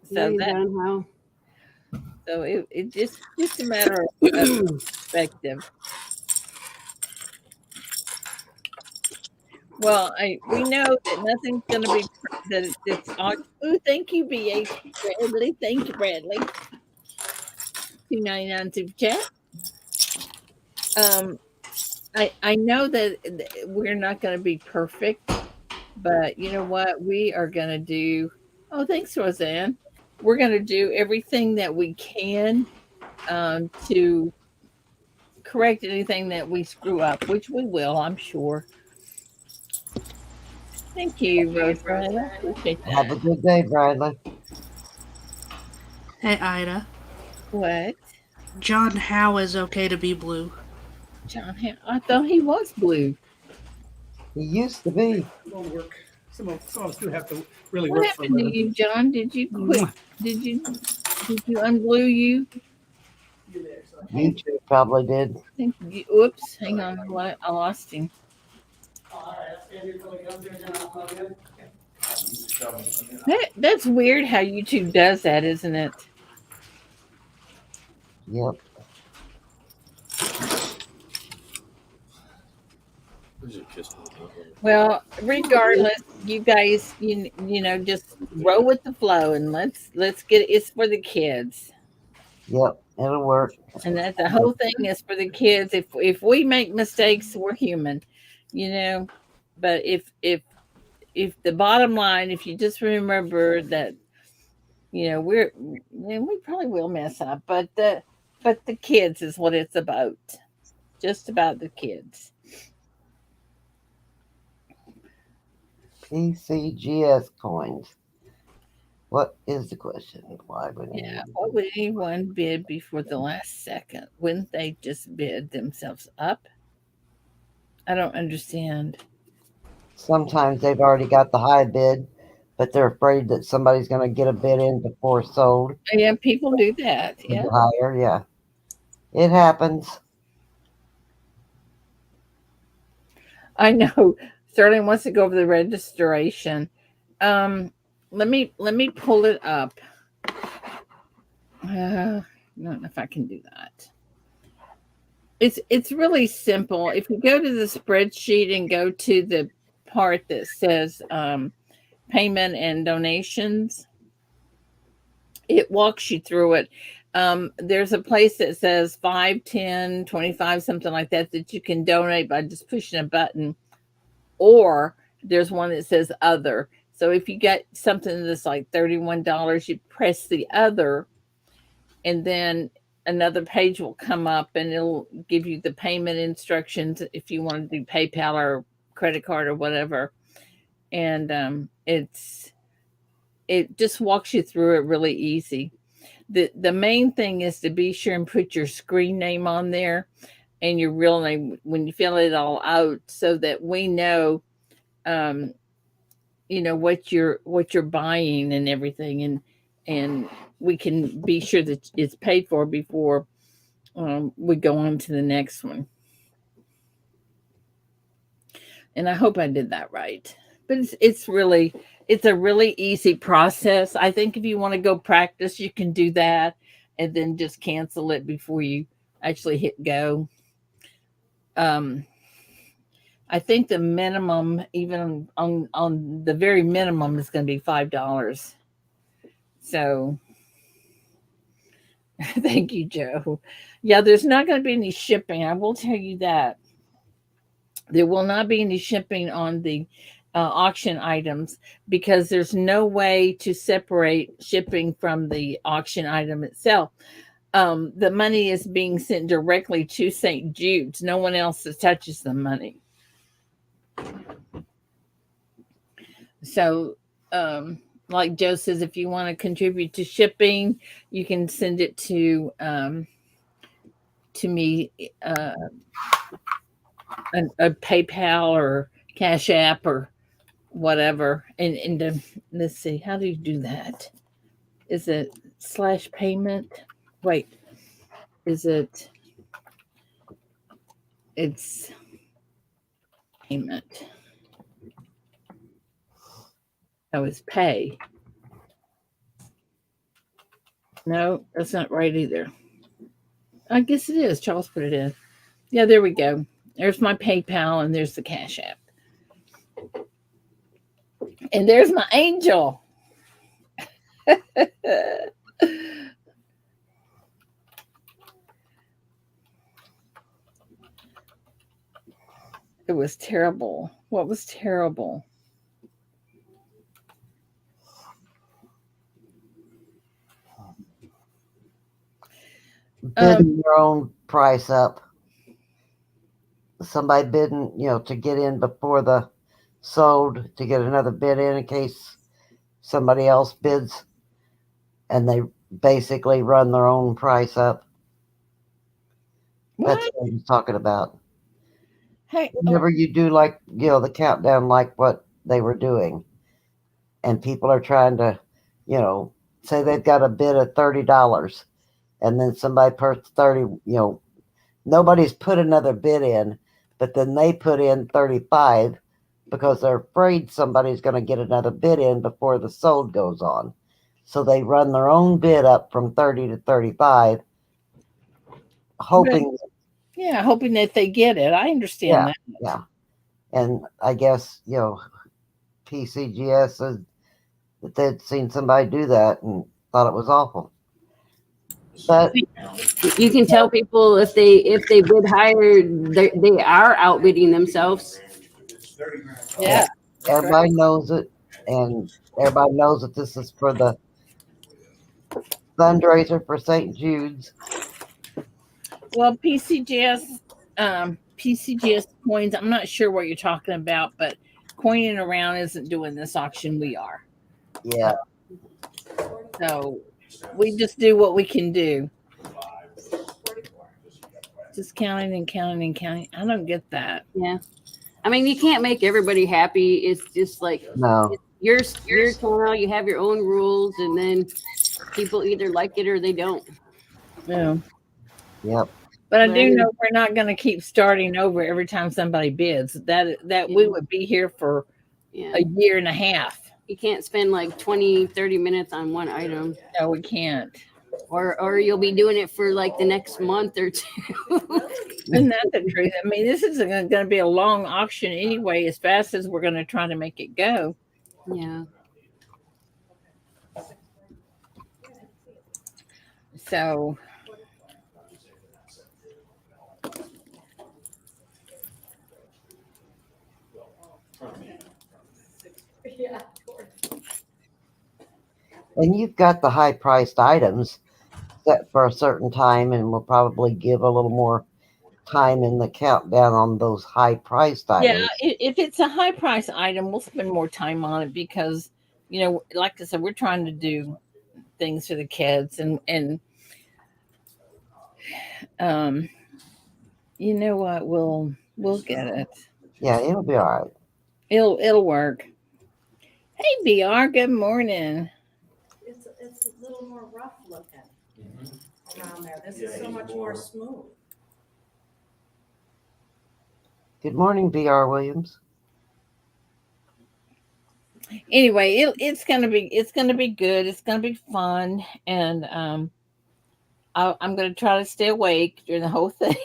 So it just a matter of perspective. Well, we know that nothing's going to be that it's on. Oh, thank you, BH Bradley. Thank you, Bradley. $2.99 super chat. I know that we're not going to be perfect, but you know what? We are going to do. Oh, thanks, Roseanne. We're going to do everything that we can to correct anything that we screw up, which we will, I'm sure. Thank you, Roseanne. I appreciate that. Have a good day, Bradley. Hey, Ida. What? John Howe is okay to be blue. John, I thought he was blue. He used to be. It won't work. Some of us do have to really What work for a happened to living. you, John? Did you quit? Did you unblue you? YouTube probably did. Oops, hang on. I lost him. That's weird how YouTube does that, isn't it? Yep. Well, regardless, you guys, you know, just roll with the flow and let's get it. It's for the kids. Yep, it'll work. And that the whole thing is for the kids. If we make mistakes, we're human, you know. But if if the bottom line, if you just remember that, we probably will mess up, but the kids is what it's about. Just about the kids. PCGS coins. What is the question? Why would Yeah. anyone? What would anyone bid before the last second? Wouldn't they just bid themselves up? I don't understand. Sometimes they've already got the high bid, but they're afraid that somebody's going to get a bid in before sold. Yeah, people do that. With Yeah. the higher, yeah. It happens. I know. Sterling wants to go over the registration. Let me pull it up. I don't know if I can do that. It's really simple. If you go to the spreadsheet and go to the part that says payment and donations, it walks you through it. There's a place that says 5, 10, 25, something like that you can donate by just pushing a button, or there's one that says other. So if you get something that's like $31, you press the other, and then another page will come up and it'll give you the payment instructions if you want to do PayPal or credit card or whatever. And it just walks you through it really easy. The main thing is to be sure and put your screen name on there and your real name when you fill it all out, so that we know what you're buying and everything, and we can be sure that it's paid for before we go on to the next one. And I hope I did that right. But it's a really easy process. I think if you want to go practice, you can do that and then just cancel it before you actually hit go. I think the minimum, even on the very minimum, is going to be $5. So thank you, Joe. Yeah, there's not going to be any shipping. I will tell you that. There will not be any shipping on the auction items, because there's no way to separate shipping from the auction item itself. The money is being sent directly to St. Jude's. No one else touches the money. So, like Joe says, if you want to contribute to shipping, you can send it to me, a PayPal or Cash App or whatever. And let's see, how do you do that? Is it /payment? Wait, it's payment. Oh, it's pay. No, that's not right either. I guess it is. Charles put it in. Yeah, there we go. There's my PayPal and there's the Cash App. And there's my angel. It was terrible. What was terrible? Bidding your own price up. Somebody bidding, to get in before the sold, to get another bid in case somebody else bids, and they basically run their own price up. What? That's what he's talking about. Hey, Whenever you do the countdown, like what they were doing, and people are trying to, say they've got a bid of $30, and then somebody puts 30, nobody's put another bid in, but then they put in 35 because they're afraid somebody's going to get another bid in before the sold goes on. So they run their own bid up from 30 to 35, hoping. Hoping that they get it. I understand that. Yeah. And I guess, PCGS said that they'd seen somebody do that and thought it was awful. But you can tell people if they bid higher, they are outbidding themselves. Yeah. Everybody knows it, and everybody knows that this is for the fundraiser for St. Jude's. Well, PCGS coins. I'm not sure what you're talking about, but Coining Around isn't doing this auction. We are. Yeah, So we just do what we can do. Just counting and counting and counting. I don't get that. Yeah. I mean, you can't make everybody happy. It's just like no, your channel. You have your own rules, and then people either like it or they don't. No. yep. But I Well, do know we're not going to keep starting over every time somebody bids. That we would be here for Yeah. a year and a half. You can't spend like 20, 30 minutes on one item. No, we can't. Or you'll be doing it for like the next month or two. Isn't that the truth? I mean, this is going to be a long auction anyway, as fast as we're going to try to make it go. Yeah. So, And you've got the high priced items set for a certain time, and we'll probably give a little more time in the countdown on those high priced items. yeah, if it's a high price item, we'll spend more time on it because, like I said, we're trying to do things for the kids and you know what, we'll get it. Yeah, it'll be all right. It'll work. Hey BR, good morning. It's a little more rough looking around there. This is so much more smooth. Good morning, BR Williams. Anyway, it's gonna be good. It's gonna be fun, and I'm gonna try to stay awake during the whole thing.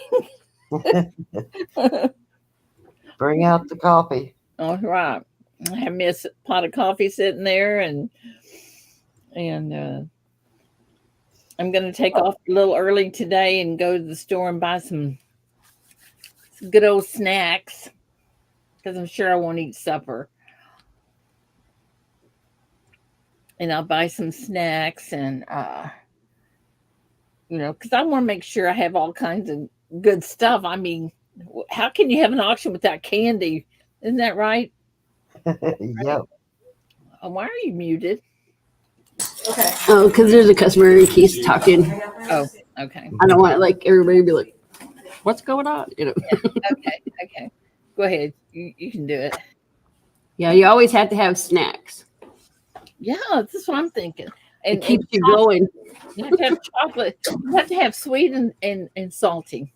Bring out the coffee. All right, I have me a pot of coffee sitting there, and I'm gonna take off a little early today and go to the store and buy some good old snacks because I'm sure I won't eat supper. And I'll buy some snacks and, because I want to make sure I have all kinds of good stuff. I mean, how can you have an auction without candy? Isn't that right? Yep. Why are you muted? Okay. Oh, because there's a customer and he's talking. Oh, okay. I don't want like everybody to be like, what's going on? Okay. Go ahead. You can do it. Yeah, you always have to have snacks. Yeah, that's what I'm thinking. And It keeps you chocolate. going. You have to have chocolate. You have to have sweet and salty.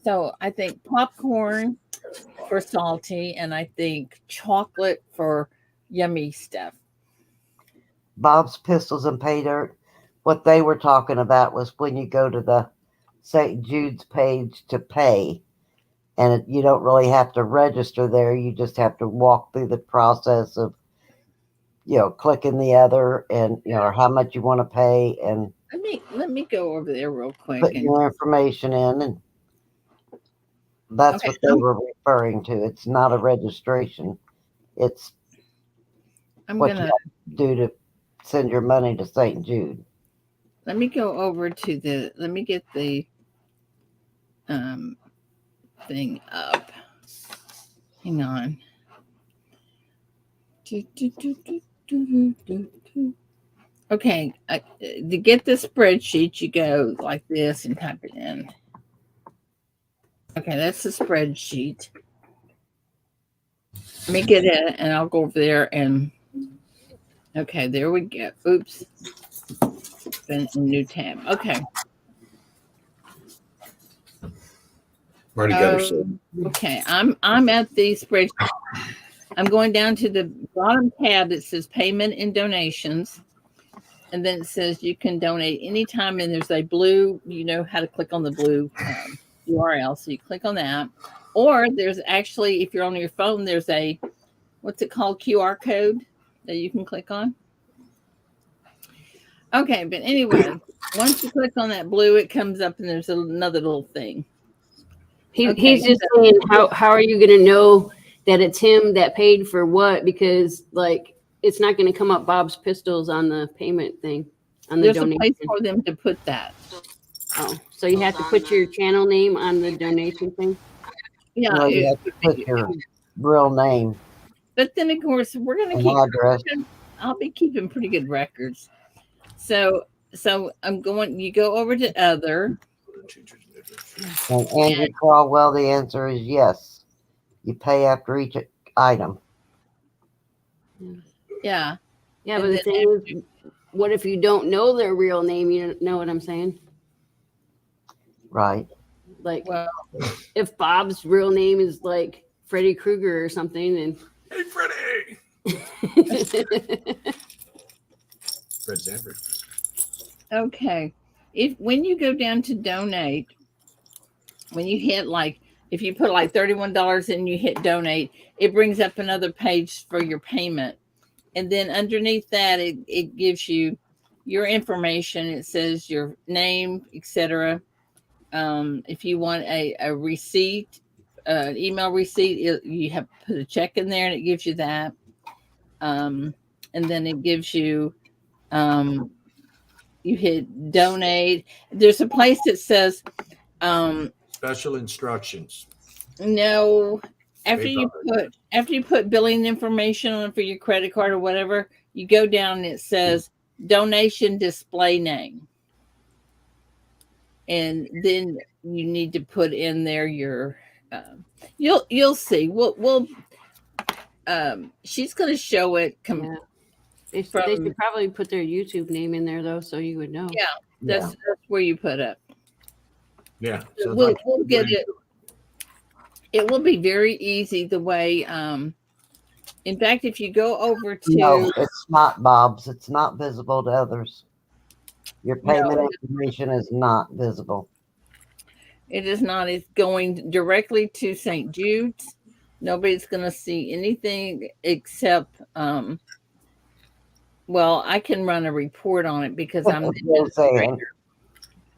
So I think popcorn for salty, and I think chocolate for yummy stuff. Bob's Pistols and Pay Dirt. What they were talking about was when you go to the St. Jude's page to pay, and you don't really have to register there. You just have to walk through the process of, clicking the other and, or how much you want to pay, and Let me go over there real quick. put your information in, and that's Okay. what they were referring to. It's not a registration. It's I'm what gonna you have to do to send your money to St. Jude. let me go over to let me get the thing up. Hang on. Okay, to get the spreadsheet, you go like this and type it in. Okay, that's the spreadsheet. Let me get it, and I'll go over there and. Okay, there we go. Oops. Been a new tab. Okay. Already got her set. Okay, I'm at the spreadsheet. I'm going down to the bottom tab that says payment and donations. And then it says you can donate anytime. And there's a blue, you know how to click on the blue URL. So you click on that. Or there's actually, if you're on your phone, there's a, what's it called? QR code that you can click on. Okay, but anyway, once you click on that blue, it comes up and there's another little thing. He's just saying, how are you going to know that it's him that paid for what, because like it's not going to come up Bob's Pistols on the payment thing, on the There's a donation. place for them to put that. Oh, so you have to put your channel name on the donation thing? Yeah. No, you have to put your real name But then, of course, we're going to and keep. address. I'll be keeping pretty good records. So I'm going. You go over to other. And Andrew Caldwell, the answer is yes. You pay after each item. Yeah. Yeah, And but the then thing is, what if you don't know their real name? You know what I'm saying? Right. Like, Well, if Bob's real name is like Freddy Krueger or something, and Hey, Freddie. Fred Sanford. okay. When you go down to donate, when you hit if you put like $31 and you hit donate, it brings up another page for your payment. And then underneath that, it gives you your information. It says your name, etc. If you want a receipt, an email receipt, you have to put a check in there and it gives you that. And then it gives you, you hit donate. There's a place that says, Special instructions. no, after you put billing information on for your credit card or whatever, you go down and it says donation display name. And then you need to put in there your you'll see. We'll she's going to show it yeah. They should probably put their YouTube name in there though, so you would know. Yeah, that's where you put it. Yeah. So We'll get it. It will be very easy the way. In fact, if you go over to. No, it's not Bob's. It's not visible to others. Your payment information is not visible. It is not. It's going directly to St. Jude's. Nobody's going to see anything except. Well, I can run a report on it because I'm the administrator.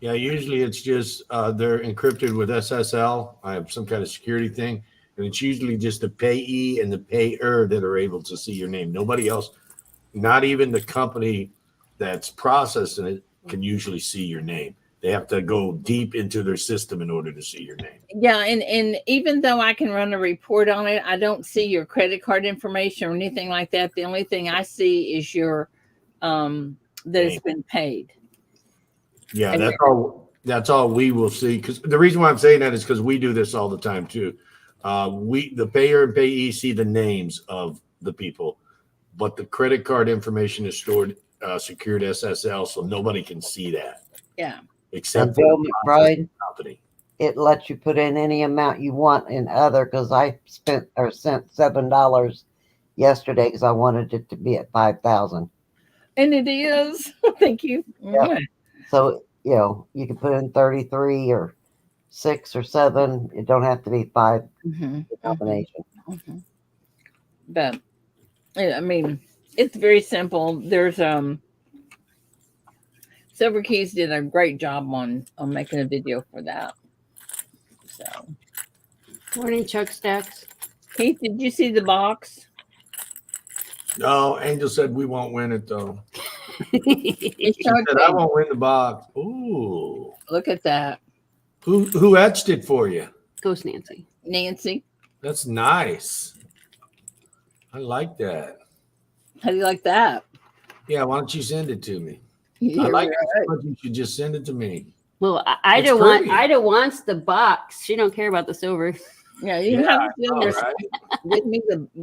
Yeah, usually it's just they're encrypted with SSL. I have some kind of security thing, and it's usually just the payee and the payer that are able to see your name. Nobody else, not even the company that's processing it, can usually see your name. They have to go deep into their system in order to see your name. Yeah, and even though I can run a report on it, I don't see your credit card information or anything like that. The only thing I see is your that it's been paid. Yeah, that's all we will see. Because the reason why I'm saying that is because we do this all the time too. The payer and payee see the names of the people, but the credit card information is stored secured SSL, so nobody can see that. Yeah. Except Bill for McBride, the company. It lets you put in any amount you want in other, because I sent $7 yesterday because I wanted it to be at 5,000. And it is. Thank you. Yep. So you can put in 33 or 6 or 7. It don't have to be 5 combination. But I mean, it's very simple. There's Silver Keys did a great job on making a video for that. So, morning, Chuck Stacks. Keith, did you see the box? No, Angel said we won't win it though. She said I won't win the box. Ooh, look at that. Who etched it for you? Ghost Nancy. Nancy. That's nice. I like that. How do you like that? Yeah, why don't you send it to me? Yeah, I like it so much, you should just send it to me. Well, Ida wants the box. She don't care about the silver. Yeah, you have the silver. Right?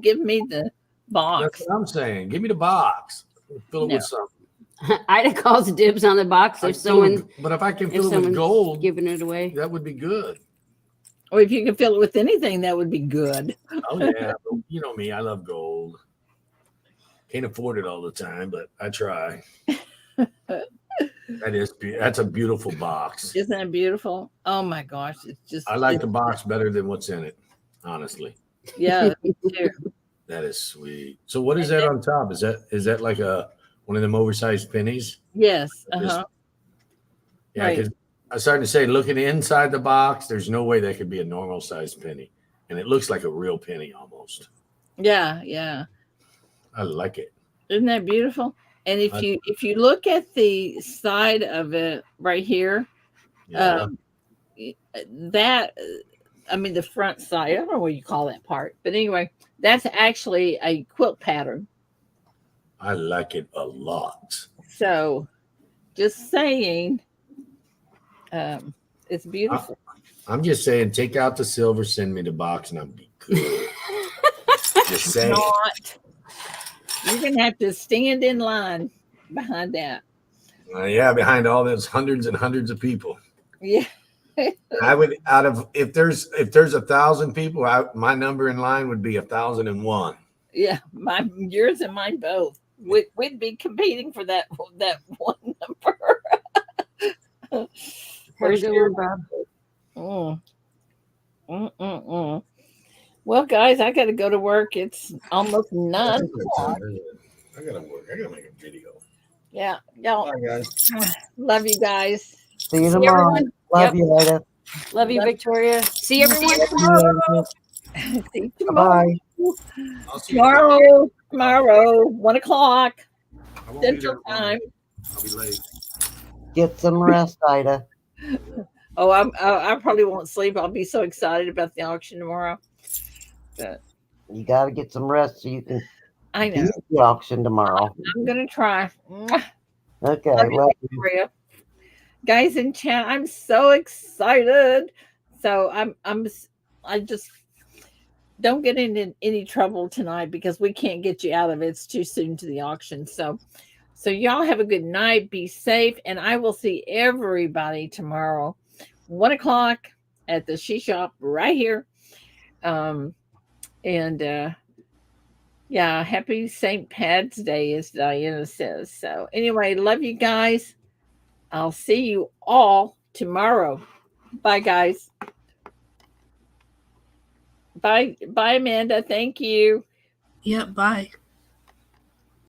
Give me the box. That's what I'm saying. Give me the box. Fill it with something. Ida calls dibs on the box if someone. But if I can fill it with gold, giving it away, that would be good. Or if you can fill it with anything, that would be good. Oh yeah, you know me. I love gold. Can't afford it all the time, but I try. That's a beautiful box. Isn't it beautiful? Oh my gosh, it's just. I like the box better than what's in it, honestly. Yeah, me too. That is sweet. So what is that on top? Is that like one of them oversized pennies? Yes. Yeah, because I started to say, looking inside the box, there's no way that could be a normal sized penny. and it looks like a real penny almost. Yeah, yeah. I like it. Isn't that beautiful? And if you look at the side of it right here, Yeah. that I mean the front side, I don't know what you call that part, but anyway, that's actually a quilt pattern. I like it a lot. So just saying, it's beautiful. I'm just saying, take out the silver, send me the box, and I'll be good. Just saying. Not. You're gonna have to stand in line behind that. Yeah, behind all those hundreds and hundreds of people. Yeah. I would if there's 1,000 people, my number in line would be 1,001. Yeah, yours and mine both. We'd be competing for that one number. Have a good one, Bob. Well, guys, I got to go to work. It's almost 9. I gotta work. I gotta make a video. Yeah, y'all. Bye, guys. Love you guys. See you tomorrow. everyone. Love you, Ada. Love you, Victoria. See everyone See tomorrow. you. See you tomorrow. Bye. I'll see you Tomorrow, 1 o'clock I won't be Central there long. Time. I'll be late. Get some rest, Ida. Oh, I probably won't sleep. I'll be so excited about the auction tomorrow. But You got to get some rest so you can I be know. at the auction tomorrow. I'm gonna try. Okay. Love you, Well, Victoria. Guys in chat, I'm so excited. So I just don't get in any trouble tonight because we can't get you out of it. It's too soon to the auction. So y'all have a good night. Be safe, and I will see everybody tomorrow, 1 o'clock at the SheShop right here. Yeah, happy St. Pat's Day, as Diana says. So anyway, love you guys. I'll see you all tomorrow. Bye, guys. Bye, Amanda. Thank you. Yep, bye.